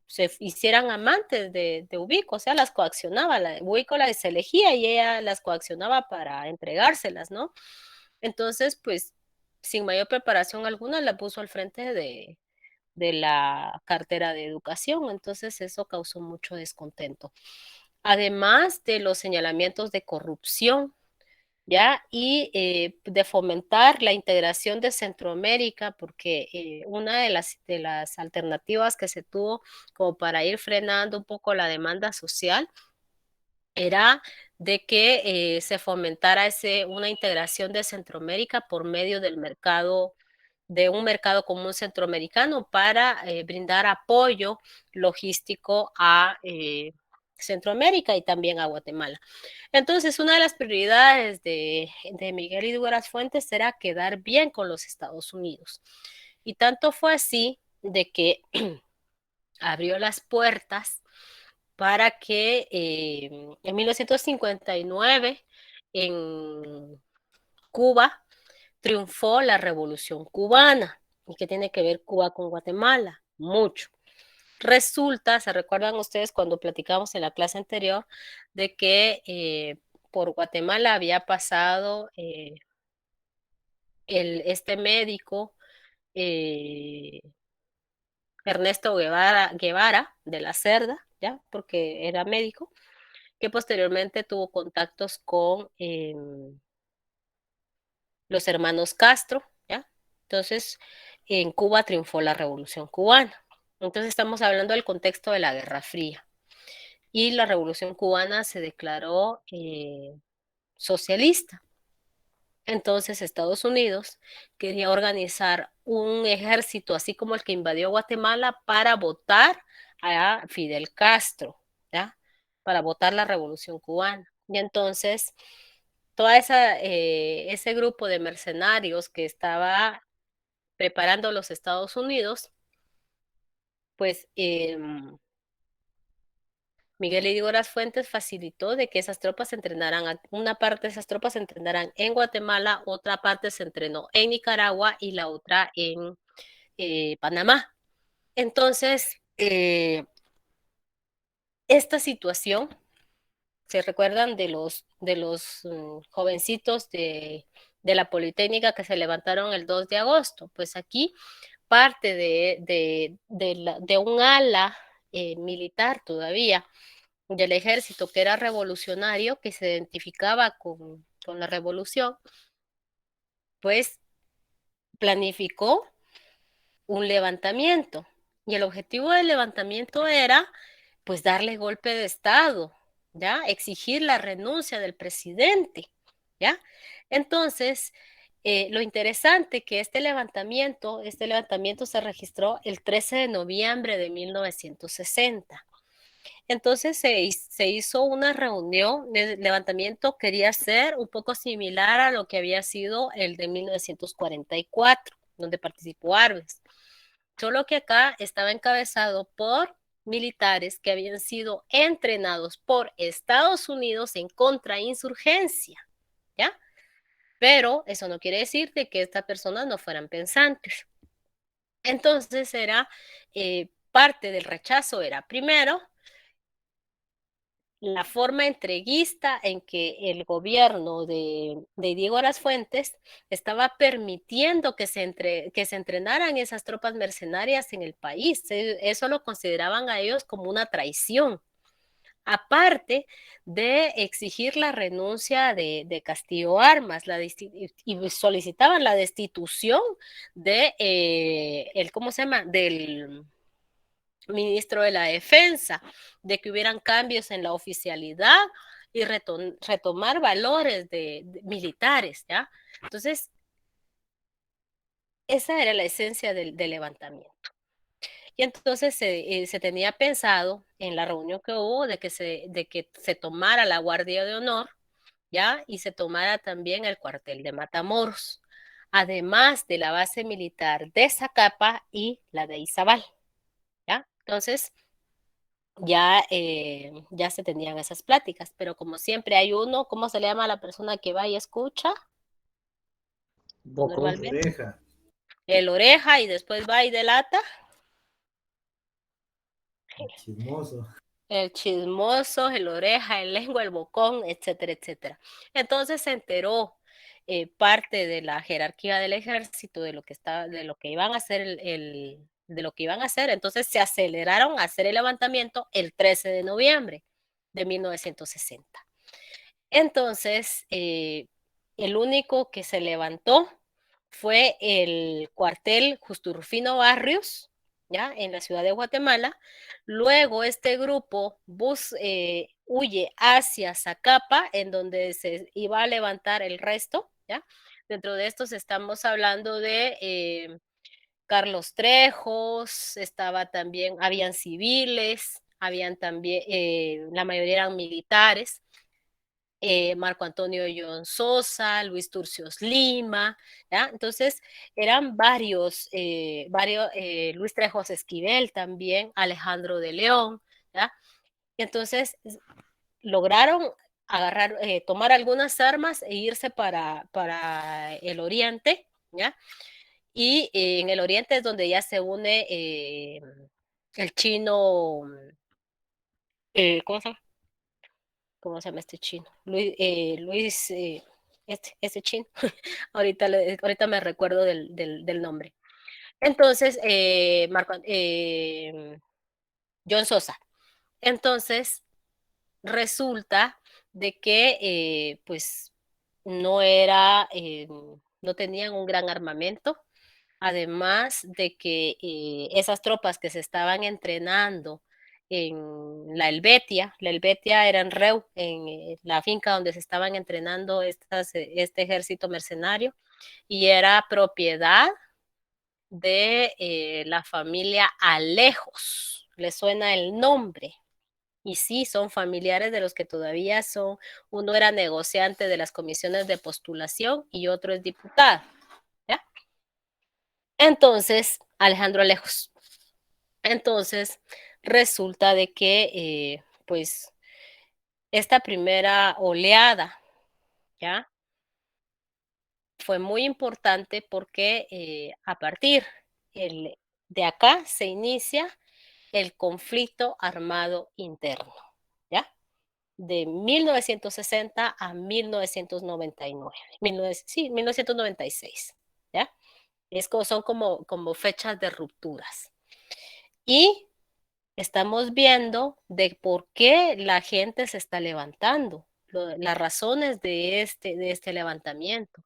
se hicieran amantes de Ubico, o sea, las coaccionaba, Ubico las elegía y ella las coaccionaba para entregárselas, ¿no? Entonces, pues, sin mayor preparación alguna, la puso al frente de la cartera de educación, entonces eso causó mucho descontento. Además de los señalamientos de corrupción, ¿ya? Y de fomentar la integración de Centroamérica, porque una de las alternativas que se tuvo como para ir frenando un poco la demanda social era de que se fomentara una integración de Centroamérica por medio del mercado, de un mercado común centroamericano para brindar apoyo logístico a Centroamérica y también a Guatemala. Entonces, una de las prioridades de Miguel Hidigueras Fuentes era quedar bien con los Estados Unidos. Y tanto fue así de que abrió las puertas para que en 1959 en Cuba triunfó la Revolución Cubana. ¿Y qué tiene que ver Cuba con Guatemala? Mucho. Resulta, ¿se recuerdan ustedes cuando platicamos en la clase anterior de que por Guatemala había pasado este médico eh, Ernesto Guevara de la Cerda, ¿ya? Porque era médico, que posteriormente tuvo contactos con los hermanos Castro, ¿ya? Entonces, en Cuba triunfó la Revolución Cubana. Entonces, estamos hablando del contexto de la Guerra Fría. Y la Revolución Cubana se declaró socialista. Entonces, Estados Unidos quería organizar un ejército, así como el que invadió Guatemala, para votar a Fidel Castro, ¿ya? Para votar la Revolución Cubana. Y entonces, ese grupo de mercenarios que estaba preparando los Estados Unidos, pues Miguel Ydígoras Fuentes facilitó de que esas tropas se entrenaran, una parte de esas tropas se entrenaran en Guatemala, otra parte se entrenó en Nicaragua y la otra en Panamá. Entonces, esta situación, ¿se recuerdan de los jovencitos de la Politécnica que se levantaron el 2 de agosto? Pues aquí parte de un ala militar todavía del ejército que era revolucionario, que se identificaba con la revolución, pues planificó un levantamiento. Y el objetivo del levantamiento era, pues, darle golpe de Estado, ¿ya? Exigir la renuncia del presidente, ¿ya? Entonces, lo interesante que este levantamiento se registró el 13 de noviembre de 1960. Entonces se hizo una reunión de levantamiento, quería ser un poco similar a lo que había sido el de 1944, donde participó Arbenz. Solo que acá estaba encabezado por militares que habían sido entrenados por Estados Unidos en contrainsurgencia, ¿ya? Pero eso no quiere decir de que estas personas no fueran pensantes. Entonces parte del rechazo era primero la forma entreguista en que el gobierno de Diego Aras Fuentes estaba permitiendo que se entrenaran esas tropas mercenarias en el país. Eso lo consideraban a ellos como una traición. Aparte de exigir la renuncia de Castillo Armas y solicitaban la destitución ¿cómo se llama? Del ministro de la Defensa, de que hubieran cambios en la oficialidad y retomar valores militares, ¿ya? Entonces, esa era la esencia del levantamiento. Y entonces se tenía pensado en la reunión que hubo de que se tomara la Guardia de Honor, ¿ya? Y se tomara también el cuartel de Matamoros, además de la base militar de Zacapa y la de Izabal, ¿ya? Entonces, ya se tenían esas pláticas, pero como siempre hay uno, ¿cómo se le llama a la persona que va y escucha? Bocón. Normalmente. Oreja. El oreja y después va y delata. Chismoso. El chismoso, el oreja, el lengua, el bocón, etcétera, etcétera. Entonces se enteró parte de la jerarquía del ejército de lo que iban a hacer de lo que iban a hacer. Entonces se aceleraron a hacer el levantamiento el 13 de noviembre de 1960. Entonces, el único que se levantó fue el cuartel Justo Rufino Barrios, ¿ya? En la ciudad de Guatemala. Luego este grupo huye hacia Zacapa, en donde se iba a levantar el resto, ¿ya? Dentro de estos estamos hablando de Carlos Trejos, estaba también, habían civiles, habían también, la mayoría eran militares, Marco Antonio John Sosa, Luis Turcios Lima, ¿ya? Entonces eran Luis Trejos Esquivel también, Alejandro de León, ¿ya? Y entonces lograron tomar algunas armas e irse para el oriente, ¿ya? Y en el oriente es donde ya se une el chino, ¿cómo se llama? ¿Cómo se llama este chino? Luis este chino. ahorita me recuerdo del nombre. Entonces, John Sosa. Entonces, resulta de que, pues, no tenían un gran armamento, además de que esas tropas que se estaban entrenando en la Helvetia era en Reu, en la finca donde se estaban entrenando este ejército mercenario, y era propiedad de la familia Alejos. ¿Le suena el nombre? Y sí, son familiares de los que todavía son, uno era negociante de las comisiones de postulación y otro es diputado, ¿ya? Entonces, Alejandro Alejos. Entonces, resulta de que, pues, esta primera oleada, ¿ya? Fue muy importante porque a partir de acá se inicia el conflicto armado interno, ¿ya? De 1960 a 1999, sí, 1996, ¿ya? Son como fechas de rupturas. Y estamos viendo de por qué la gente se está levantando, las razones de este levantamiento.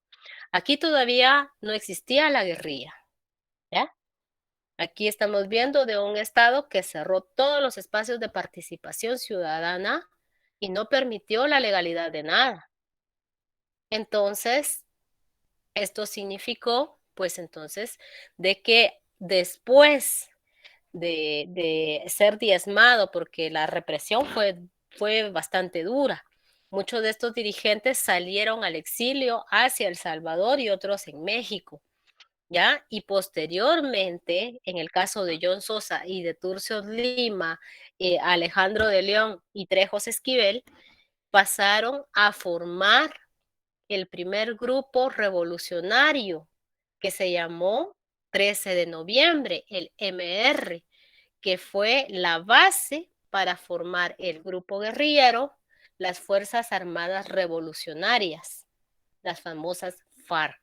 Aquí todavía no existía la guerrilla, ¿ya? Aquí estamos viendo de un Estado que cerró todos los espacios de participación ciudadana y no permitió la legalidad de nada. Entonces, esto significó, pues entonces, de que después de ser diezmado, porque la represión fue bastante dura. Muchos de estos dirigentes salieron al exilio hacia El Salvador y otros en México, ¿ya? Y posteriormente, en el caso de John Sosa y de Turcios Lima, Alejandro de León y Trejos Esquivel, pasaron a formar el primer grupo revolucionario que se llamó 13 de noviembre, el MR, que fue la base para formar el grupo guerrillero, las Fuerzas Armadas Revolucionarias, las famosas FARC.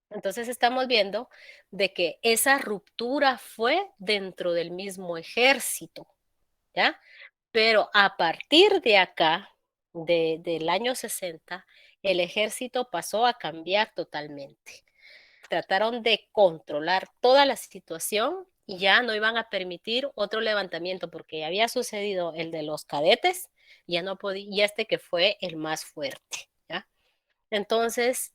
Entonces estamos viendo de que esa ruptura fue dentro del mismo ejército, ¿ya? Pero a partir de acá, del año 60, el ejército pasó a cambiar totalmente. Trataron de controlar toda la situación y ya no iban a permitir otro levantamiento porque había sucedido el de los cadetes, ya no podía, y este que fue el más fuerte, ¿ya? Entonces,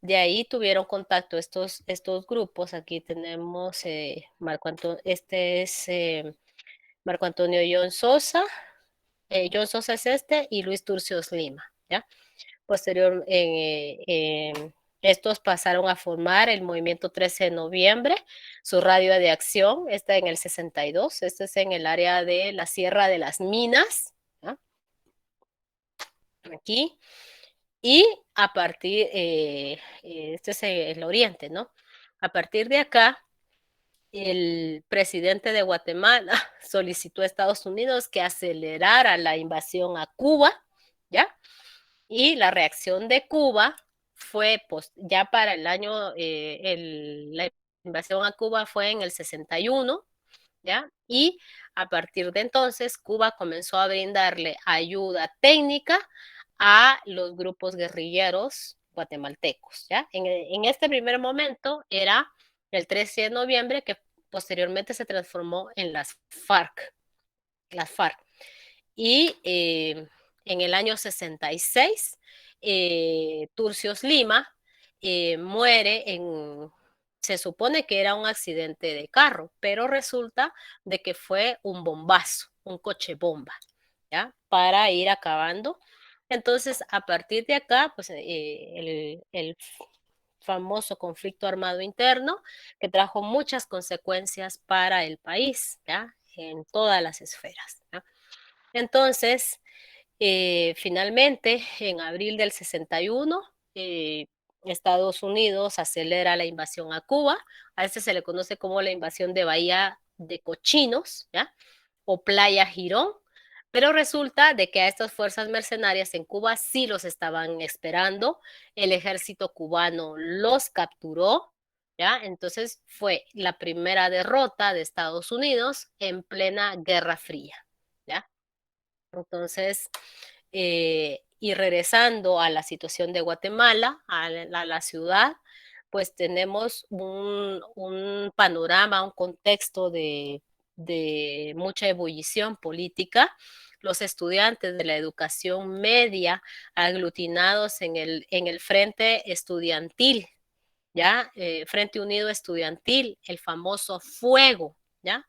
de ahí tuvieron contacto estos grupos. Aquí tenemos este es Marco Antonio John Sosa. John Sosa es este y Luis Turcios Lima, ¿ya? Posterior, estos pasaron a formar el movimiento 13 de noviembre, su radio de acción está en el 62, este es en el área de la Sierra de las Minas, ¿ya? Aquí, y a partir, este es el oriente, ¿no? A partir de acá, el presidente de Guatemala solicitó a Estados Unidos que acelerara la invasión a Cuba, ¿ya? Y la reacción de Cuba fue, pues, ya para el año, la invasión a Cuba fue en el 61, ¿ya? Y a partir de entonces, Cuba comenzó a brindarle ayuda técnica a los grupos guerrilleros guatemaltecos, ¿ya? En este primer momento era el 13 de noviembre, que posteriormente se transformó en las FARC. Y en el año 66, Turcios Lima muere se supone que era un accidente de carro, pero resulta de que fue un bombazo, un coche bomba, ¿ya? Para ir acabando. Entonces, a partir de acá, pues el famoso conflicto armado interno que trajo muchas consecuencias para el país, ¿ya? En todas las esferas, ¿ya? Entonces, finalmente, en abril del 61, Estados Unidos acelera la invasión a Cuba. A este se le conoce como la invasión de Bahía de Cochinos, ¿ya? O Playa Girón. Pero resulta de que a estas fuerzas mercenarias en Cuba sí los estaban esperando. El ejército cubano los capturó, ¿ya? Entonces fue la primera derrota de Estados Unidos en plena Guerra Fría, ¿ya? Entonces, y regresando a la situación de Guatemala, a la ciudad, pues tenemos un panorama, un contexto de mucha ebullición política. Los estudiantes de la educación media aglutinados en el Frente Estudiantil, ¿ya? Frente Unido Estudiantil, el famoso Fuego, ¿ya?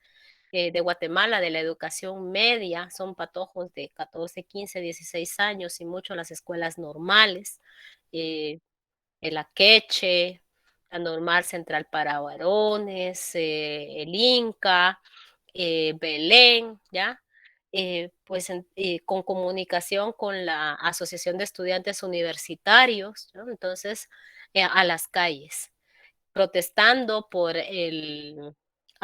De Guatemala, de la educación media, son patojos de 14, 15, 16 años y mucho en las escuelas normales, eh, el Akeche, la Normal Central para Varones, el Inca, Belén, ¿ya? Pues con comunicación con la Asociación de Estudiantes Universitarios, ¿no? Entonces, a las calles protestando por el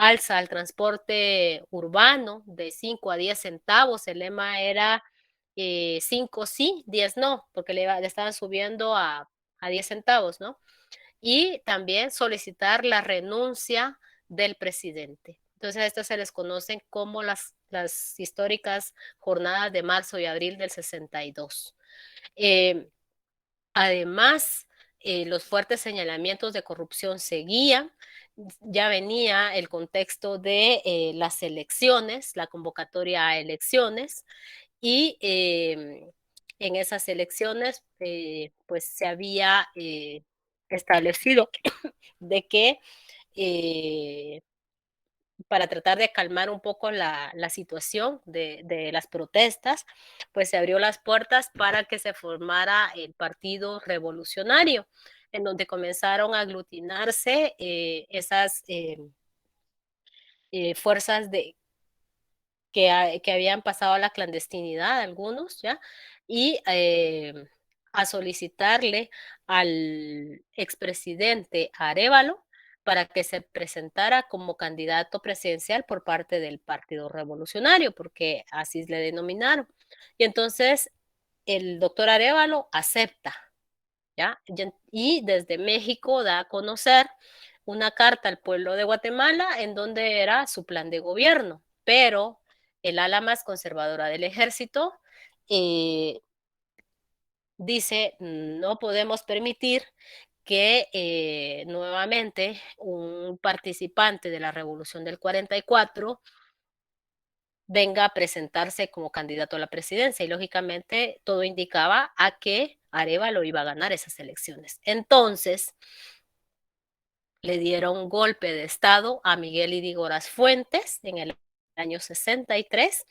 alza al transporte urbano de 5 a 10 centavos. El lema era 5 sí, 10 no, porque le estaban subiendo a 10 centavos, ¿no? Y también solicitar la renuncia del presidente. Entonces, a estas se les conocen como las históricas jornadas de marzo y abril del 62. Además, los fuertes señalamientos de corrupción seguían, ya venía el contexto de las elecciones, la convocatoria a elecciones, y en esas elecciones pues se había establecido de que para tratar de calmar un poco la situación de las protestas, pues se abrió las puertas para que se formara el Partido Revolucionario, en donde comenzaron a aglutinarse esas fuerzas que habían pasado a la clandestinidad, algunos, ¿ya? Y a solicitarle al expresidente Arévalo para que se presentara como candidato presidencial por parte del Partido Revolucionario, porque así le denominaron. Y entonces el doctor Arévalo acepta, ¿ya? Y desde México da a conocer una carta al pueblo de Guatemala en donde era su plan de gobierno, pero el ala más conservadora del ejército dice, no podemos permitir que nuevamente un participante de la revolución del 44 venga a presentarse como candidato a la presidencia y lógicamente todo indicaba a que Arévalo iba a ganar esas elecciones. Entonces, le dieron golpe de estado a Miguel Ydígoras Fuentes en el año 63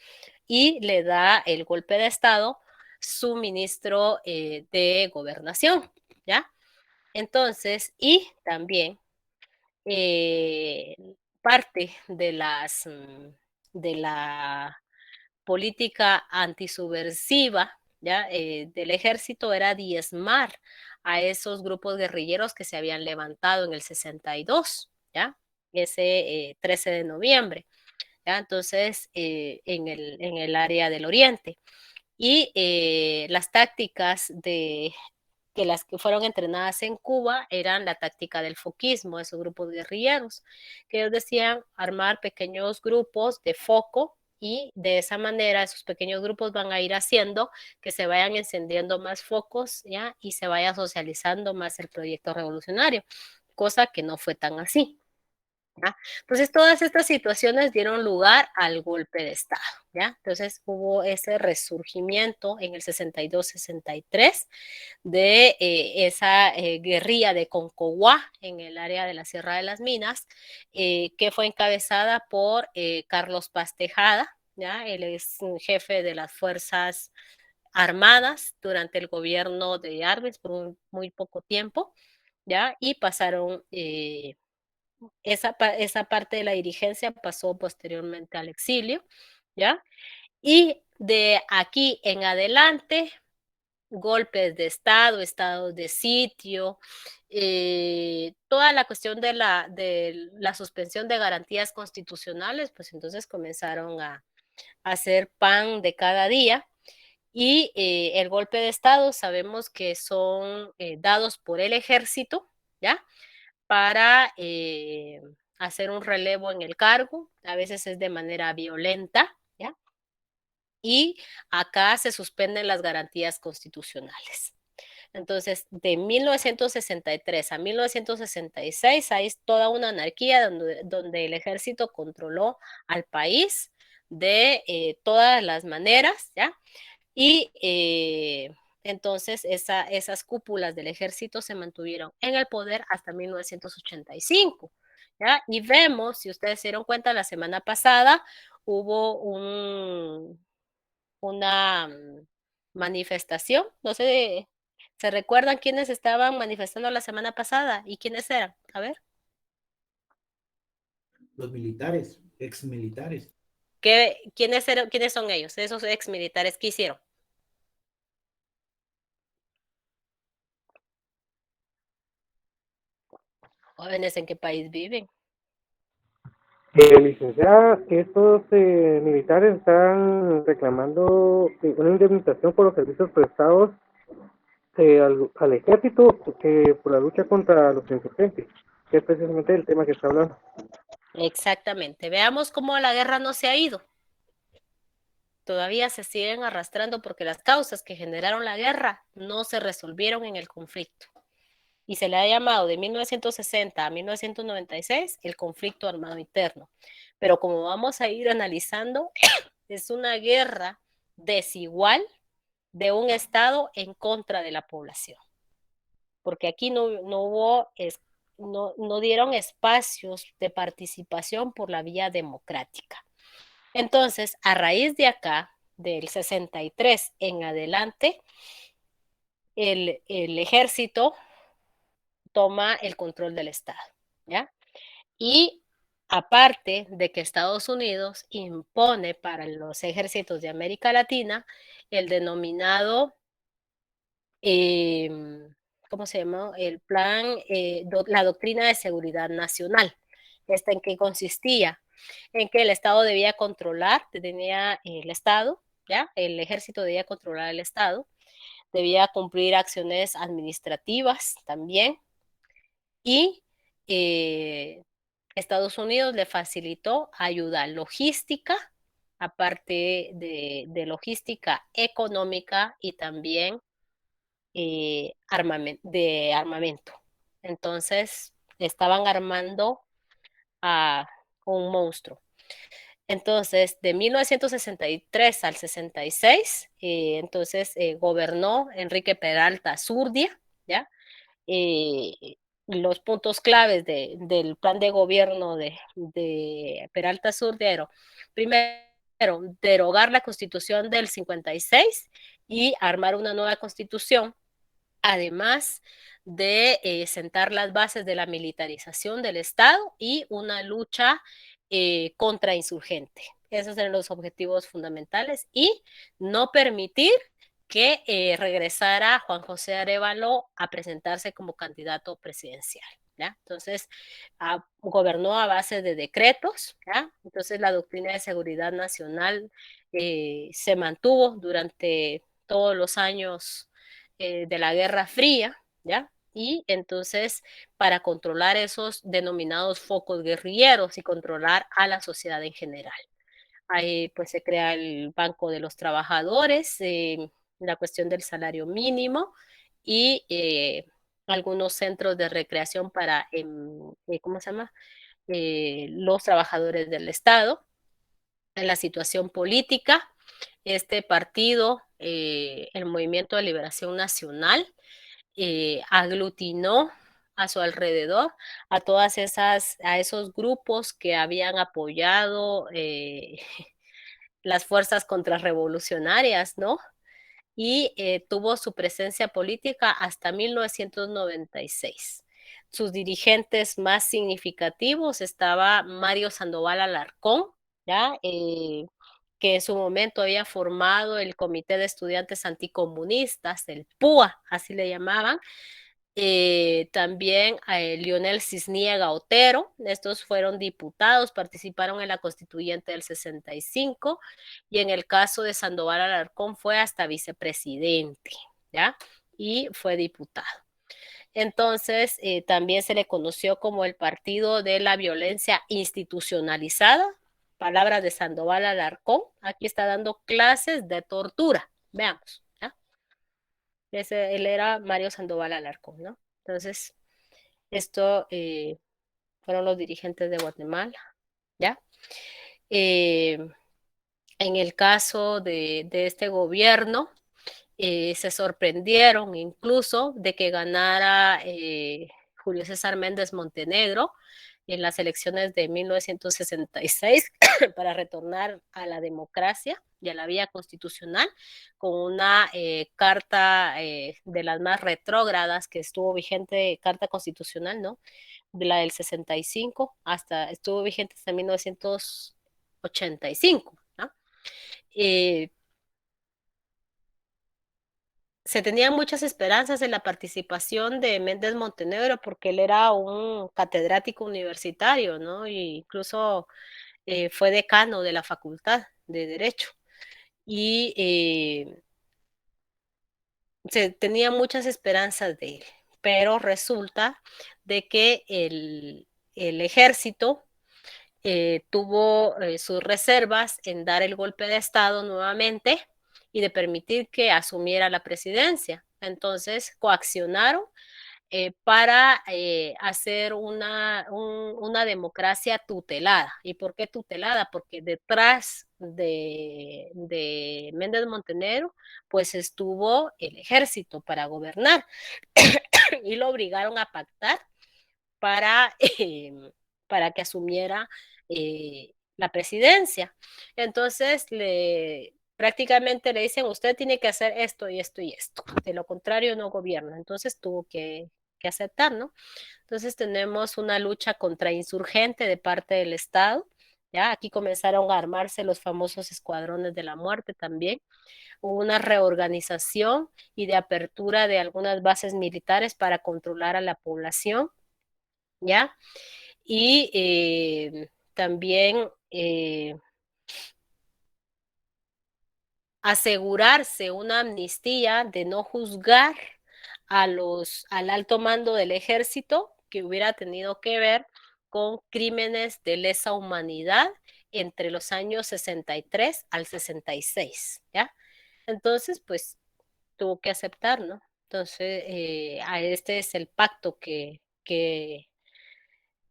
y le da el golpe de estado su ministro de gobernación, ¿ya? Entonces, y también parte de la política antisubversiva, ¿ya? Del ejército era diezmar a esos grupos guerrilleros que se habían levantado en el 62, ¿ya? Ese 13 de noviembre, ¿ya? Entonces, en el área del oriente. Y las tácticas que las que fueron entrenadas en Cuba eran la táctica del foquismo, esos grupos guerrilleros, que ellos decían armar pequeños grupos de foco y de esa manera esos pequeños grupos van a ir haciendo que se vayan encendiendo más focos, ¿ya? Y se vaya socializando más el proyecto revolucionario, cosa que no fue tan así. ¿ya? Entonces, todas estas situaciones dieron lugar al golpe de Estado, ¿ya? Entonces, hubo ese resurgimiento en el 62-63 de esa guerrilla de Concoguá en el área de la Sierra de las Minas, que fue encabezada por Carlos Paz Tejada, ¿ya? Él es un jefe de las Fuerzas Armadas durante el gobierno de Arbenz por muy poco tiempo, ¿ya? Y pasaron esa parte de la dirigencia pasó posteriormente al exilio, ¿ya? Y de aquí en adelante, golpes de Estado, estados de sitio, toda la cuestión de la suspensión de garantías constitucionales, pues entonces comenzaron a hacer pan de cada día. Y el golpe de Estado sabemos que son dados por el ejército, ¿ya? Para hacer un relevo en el cargo, a veces es de manera violenta, ¿ya? Y acá se suspenden las garantías constitucionales. Entonces, de 1963 a 1966 hay toda una anarquía donde el ejército controló al país de todas las maneras, ¿ya? Y entonces esas cúpulas del ejército se mantuvieron en el poder hasta 1985. ¿Ya? Y vemos, si ustedes se dieron cuenta, la semana pasada hubo una manifestación, no sé, ¿se recuerdan quiénes estaban manifestando la semana pasada y quiénes eran? A ver. Los militares, exmilitares. ¿Quiénes son ellos? Esos exmilitares que hicieron. Jóvenes, ¿en qué país viven? Licenciada, estos militares están reclamando una indemnización por los servicios prestados al ejército por la lucha contra los insurgentes, que es precisamente el tema que está hablando. Exactamente. Veamos cómo la guerra no se ha ido. Todavía se siguen arrastrando porque las causas que generaron la guerra no se resolvieron en el conflicto. Y se le ha llamado de 1960 a 1996 el conflicto armado interno. Pero como vamos a ir analizando, es una guerra desigual de un Estado en contra de la población. Porque aquí no hubo, no dieron espacios de participación por la vía democrática. Entonces, a raíz de acá, del 63 en adelante, el ejército toma el control del Estado, ¿ya? Y aparte de que Estados Unidos impone para los ejércitos de América Latina el denominado, ¿cómo se llama? El plan, la doctrina de seguridad nacional. ¿Esta en qué consistía? En que el Estado debía controlar, tenía el Estado, ¿ya? El ejército debía controlar el Estado, debía cumplir acciones administrativas también, y Estados Unidos le facilitó ayuda logística, aparte de logística económica y también de armamento. Entonces, estaban armando a un monstruo. Entonces, de 1963 al 66, entonces gobernó Enrique Peralta Zurdia, ¿ya? Los puntos claves del plan de gobierno de Peralta Zurdia, primero, derogar la constitución del 56 y armar una nueva constitución, además de sentar las bases de la militarización del Estado y una lucha contra insurgente. Esos eran los objetivos fundamentales y no permitir que regresara Juan José Arévalo a presentarse como candidato presidencial. ¿ya? Entonces, gobernó a base de decretos. ¿ya? Entonces, la doctrina de seguridad nacional se mantuvo durante todos los años de la Guerra Fría, ¿ya? Y entonces, para controlar esos denominados focos guerrilleros y controlar a la sociedad en general. Ahí pues se crea el Banco de los Trabajadores, la cuestión del salario mínimo y algunos centros de recreación para, ¿cómo se llama? los trabajadores del Estado. En la situación política, este partido, el Movimiento de Liberación Nacional, aglutinó a su alrededor a a esos grupos que habían apoyado las fuerzas contrarrevolucionarias, ¿no? Y tuvo su presencia política hasta 1996. Sus dirigentes más significativos estaba Mario Sandoval Alarcón, ¿ya? Que en su momento había formado el Comité de Estudiantes Anticomunistas, el PUA, así le llamaban. También Lionel Cisniega Otero, estos fueron diputados, participaron en la constituyente del 65 y en el caso de Sandoval Alarcón fue hasta vicepresidente, ¿ya? Y fue diputado. Entonces, también se le conoció como el Partido de la Violencia Institucionalizada, palabras de Sandoval Alarcón. Aquí está dando clases de tortura. Veamos. Él era Mario Sandoval Alarcón, ¿no? Entonces, esto fueron los dirigentes de Guatemala, ¿ya? En el caso de este gobierno, se sorprendieron incluso de que ganara Julio César Méndez Montenegro en las elecciones de 1966 para retornar a la democracia y a la vía constitucional con una carta de las más retrógradas que estuvo vigente, carta constitucional, ¿no? De la del 65 hasta, estuvo vigente hasta 1985, ¿no? Se tenían muchas esperanzas en la participación de Méndez Montenegro porque él era un catedrático universitario, ¿no? E incluso fue decano de la Facultad de Derecho. Y se tenía muchas esperanzas de él, pero resulta de que el ejército tuvo sus reservas en dar el golpe de Estado nuevamente y de permitir que asumiera la presidencia. Entonces coaccionaron para hacer una democracia tutelada. ¿Y por qué tutelada? Porque detrás de Méndez Montenegro, pues estuvo el ejército para gobernar y lo obligaron a pactar para, para que asumiera la presidencia. Entonces, prácticamente le dicen, usted tiene que hacer esto y esto y esto, de lo contrario no gobierna. Entonces tuvo que aceptar, ¿no? Entonces tenemos una lucha contrainsurgente de parte del Estado, ¿ya? Aquí comenzaron a armarse los famosos escuadrones de la muerte también. Hubo una reorganización y de apertura de algunas bases militares para controlar a la población, ¿ya? Y también asegurarse una amnistía de no juzgar al alto mando del ejército que hubiera tenido que ver con crímenes de lesa humanidad entre los años 63 al 66, ¿ya? Entonces, pues, tuvo que aceptar, ¿no? Entonces, este es el pacto que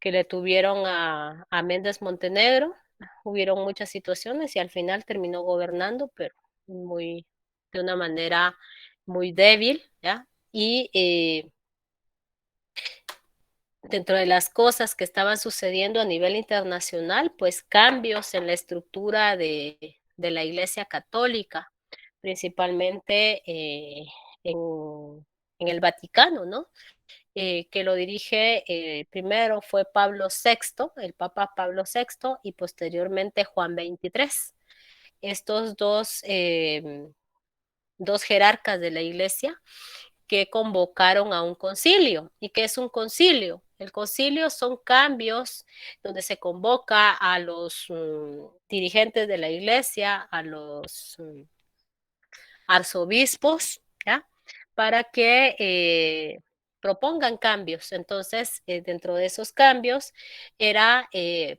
le tuvieron a Méndez Montenegro. Hubieron muchas situaciones y al final terminó gobernando, pero de una manera muy débil, ¿ya? Y dentro de las cosas que estaban sucediendo a nivel internacional, pues cambios en la estructura de la Iglesia Católica, principalmente en, en el Vaticano, ¿no? Que lo dirige primero fue Pablo VI, el Papa Pablo VI, y posteriormente Juan XXIII. Estos dos jerarcas de la iglesia que convocaron a un concilio. ¿Y qué es un concilio? El concilio son cambios donde se convoca a los dirigentes de la iglesia, a los arzobispos, ¿ya? Para que propongan cambios. Entonces, dentro de esos cambios,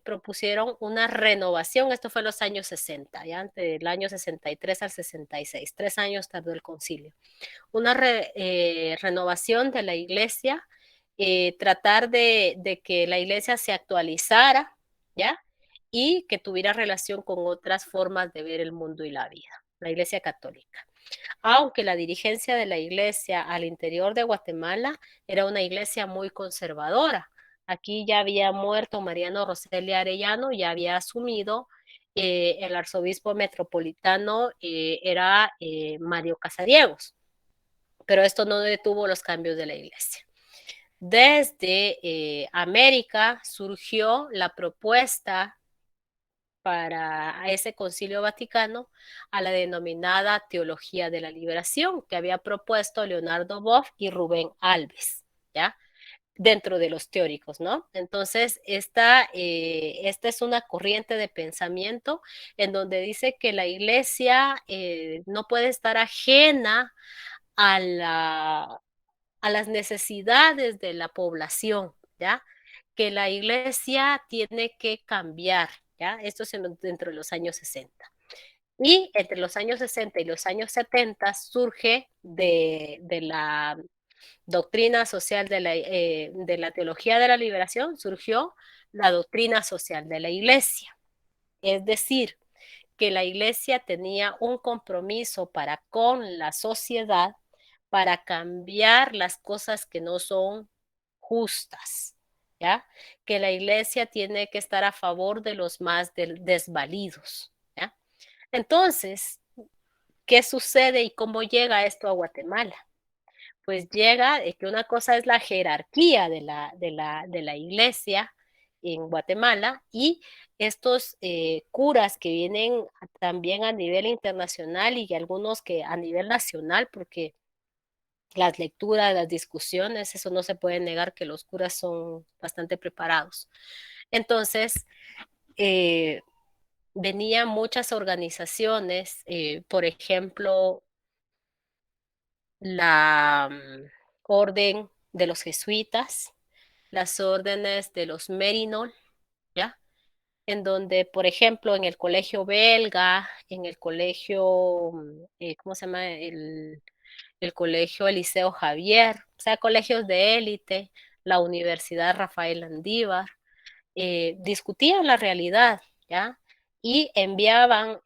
propusieron una renovación, esto fue en los años 60, ¿ya? Del año 63 al 66, 3 años tardó el concilio. Una renovación de la iglesia tratar de que la iglesia se actualizara, ¿ya? Y que tuviera relación con otras formas de ver el mundo y la vida, la iglesia católica. Aunque la dirigencia de la iglesia al interior de Guatemala era una iglesia muy conservadora. Aquí ya había muerto Mariano Roseli Arellano, ya había asumido el arzobispo metropolitano era Mario Casariegos, pero esto no detuvo los cambios de la iglesia. Desde América surgió la propuesta para ese concilio vaticano a la denominada teología de la liberación que había propuesto Leonardo Boff y Rubén Alves, ¿ya? Dentro de los teóricos, ¿no? Entonces, esta es una corriente de pensamiento en donde dice que la iglesia no puede estar ajena a, a las necesidades de la población, ¿ya? Que la iglesia tiene que cambiar, ¿ya? Esto es dentro de los años 60. Y entre los años 60 y los años 70 surge de la doctrina social de la teología de la liberación, surgió la doctrina social de la iglesia. Es decir, que la iglesia tenía un compromiso para con la sociedad para cambiar las cosas que no son justas, ¿ya? Que la iglesia tiene que estar a favor de los más desvalidos, ¿ya? Entonces, ¿qué sucede y cómo llega esto a Guatemala? Pues llega que una cosa es la jerarquía de la iglesia en Guatemala y estos curas que vienen también a nivel internacional y algunos que a nivel nacional, porque las lecturas, las discusiones, eso no se puede negar que los curas son bastante preparados. Entonces, venían muchas organizaciones, por ejemplo, la orden de los jesuitas, las órdenes de los Merinol, ¿ya? En donde, por ejemplo, en el colegio belga, en el colegio, ¿cómo se llama? El colegio Eliseo Javier, o sea, colegios de élite, la Universidad Rafael Andívar, discutían la realidad, ¿ya? Y enviaban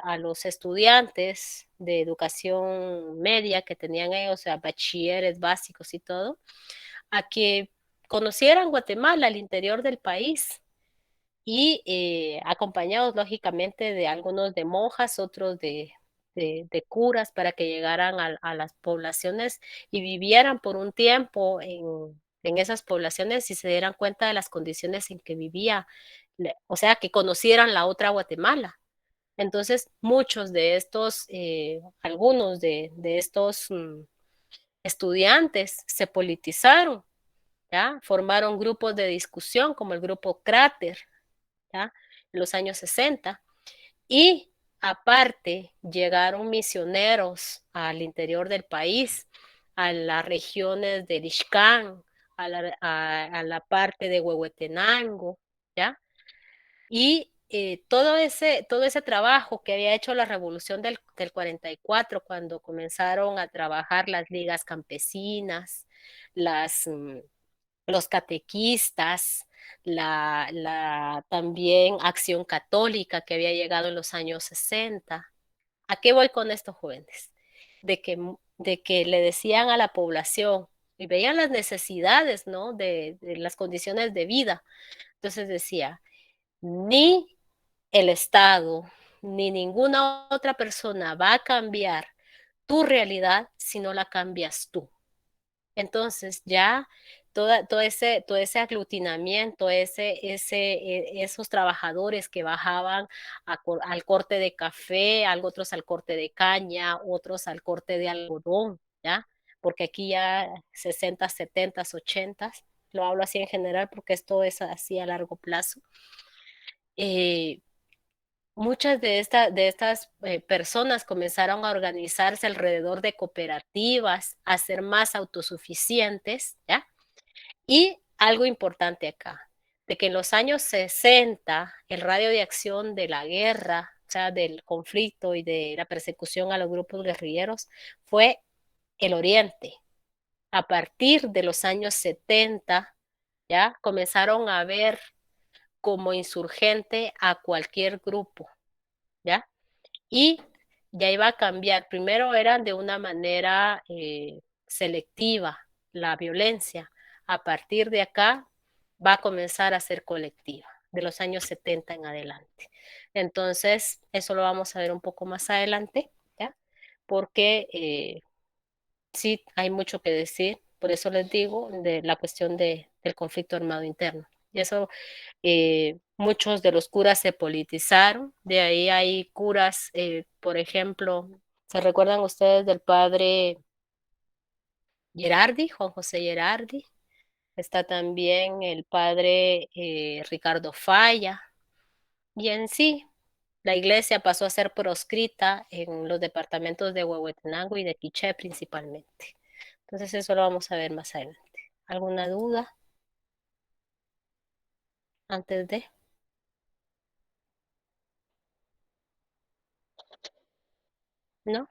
a los estudiantes de educación media que tenían ellos, o sea, bachilleres básicos y todo, a que conocieran Guatemala, el interior del país, y acompañados lógicamente de algunos de monjas, otros de curas para que llegaran a las poblaciones y vivieran por un tiempo en esas poblaciones y se dieran cuenta de las condiciones en que vivía, o sea, que conocieran la otra Guatemala. Entonces, muchos de estos, algunos de estos estudiantes se politizaron, ¿ya? Formaron grupos de discusión como el grupo Cráter, ¿ya? En los años 60. Y aparte, llegaron misioneros al interior del país, a las regiones de Ixcán, a la parte de Huehuetenango, ¿ya? Y todo ese trabajo que había hecho la revolución del 44, cuando comenzaron a trabajar las ligas campesinas, las, los catequistas, también Acción Católica que había llegado en los años 60. ¿A qué voy con estos jóvenes? De que le decían a la población y veían las necesidades, ¿no? De las condiciones de vida. Entonces decía, ni el Estado, ni ninguna otra persona va a cambiar tu realidad si no la cambias tú. Entonces ya todo ese aglutinamiento, esos trabajadores que bajaban al corte de café, otros al corte de caña, otros al corte de algodón, ¿ya? Porque aquí ya 60, 70, 80, lo hablo así en general porque esto es así a largo plazo. Muchas de estas personas comenzaron a organizarse alrededor de cooperativas, a ser más autosuficientes, ¿ya? Y algo importante acá, de que en los años 60 el radio de acción de la guerra, o sea, del conflicto y de la persecución a los grupos guerrilleros, fue el Oriente, a partir de los años 70, ya comenzaron a ver como insurgente a cualquier grupo, ¿ya? Y ya iba a cambiar. Primero eran de una manera selectiva la violencia. A partir de acá va a comenzar a ser colectiva, de los años 70 en adelante. Entonces, eso lo vamos a ver un poco más adelante, ¿ya? Porque sí hay mucho que decir, por eso les digo de la cuestión del conflicto armado interno. Y eso, muchos de los curas se politizaron, de ahí hay curas, por ejemplo, ¿se recuerdan ustedes del padre Gerardi, Juan José Gerardi? Está también el padre Ricardo Falla, y en sí, la iglesia pasó a ser proscrita en los departamentos de Huehuetenango y de Quiché principalmente. Entonces eso lo vamos a ver más adelante. ¿Alguna duda antes de? ¿No?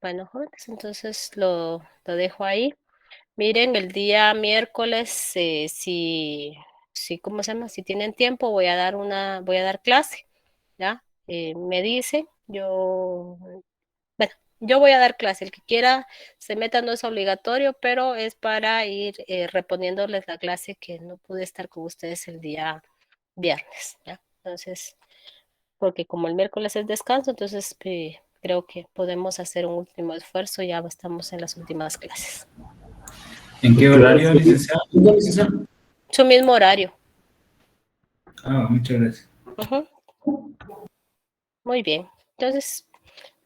Bueno, jóvenes, entonces lo dejo ahí. Miren, el día miércoles, ¿cómo se llama? Si tienen tiempo, voy a dar clase, ¿ya? Me dicen, bueno, yo voy a dar clase. El que quiera se meta, no es obligatorio, pero es para ir reponiéndoles la clase que no pude estar con ustedes el día viernes, ¿ya? Entonces, porque como el miércoles es descanso, entonces creo que podemos hacer un último esfuerzo, ya estamos en las últimas clases. ¿En qué horario, licenciado? Su mismo horario. Ah, muchas gracias. Muy bien. Entonces,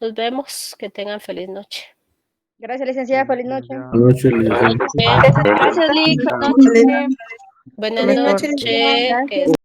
nos vemos. Que tengan feliz noche. Gracias, licenciada. Feliz noche. Buenas Gracias, Lick. Buenas noches. noches. Que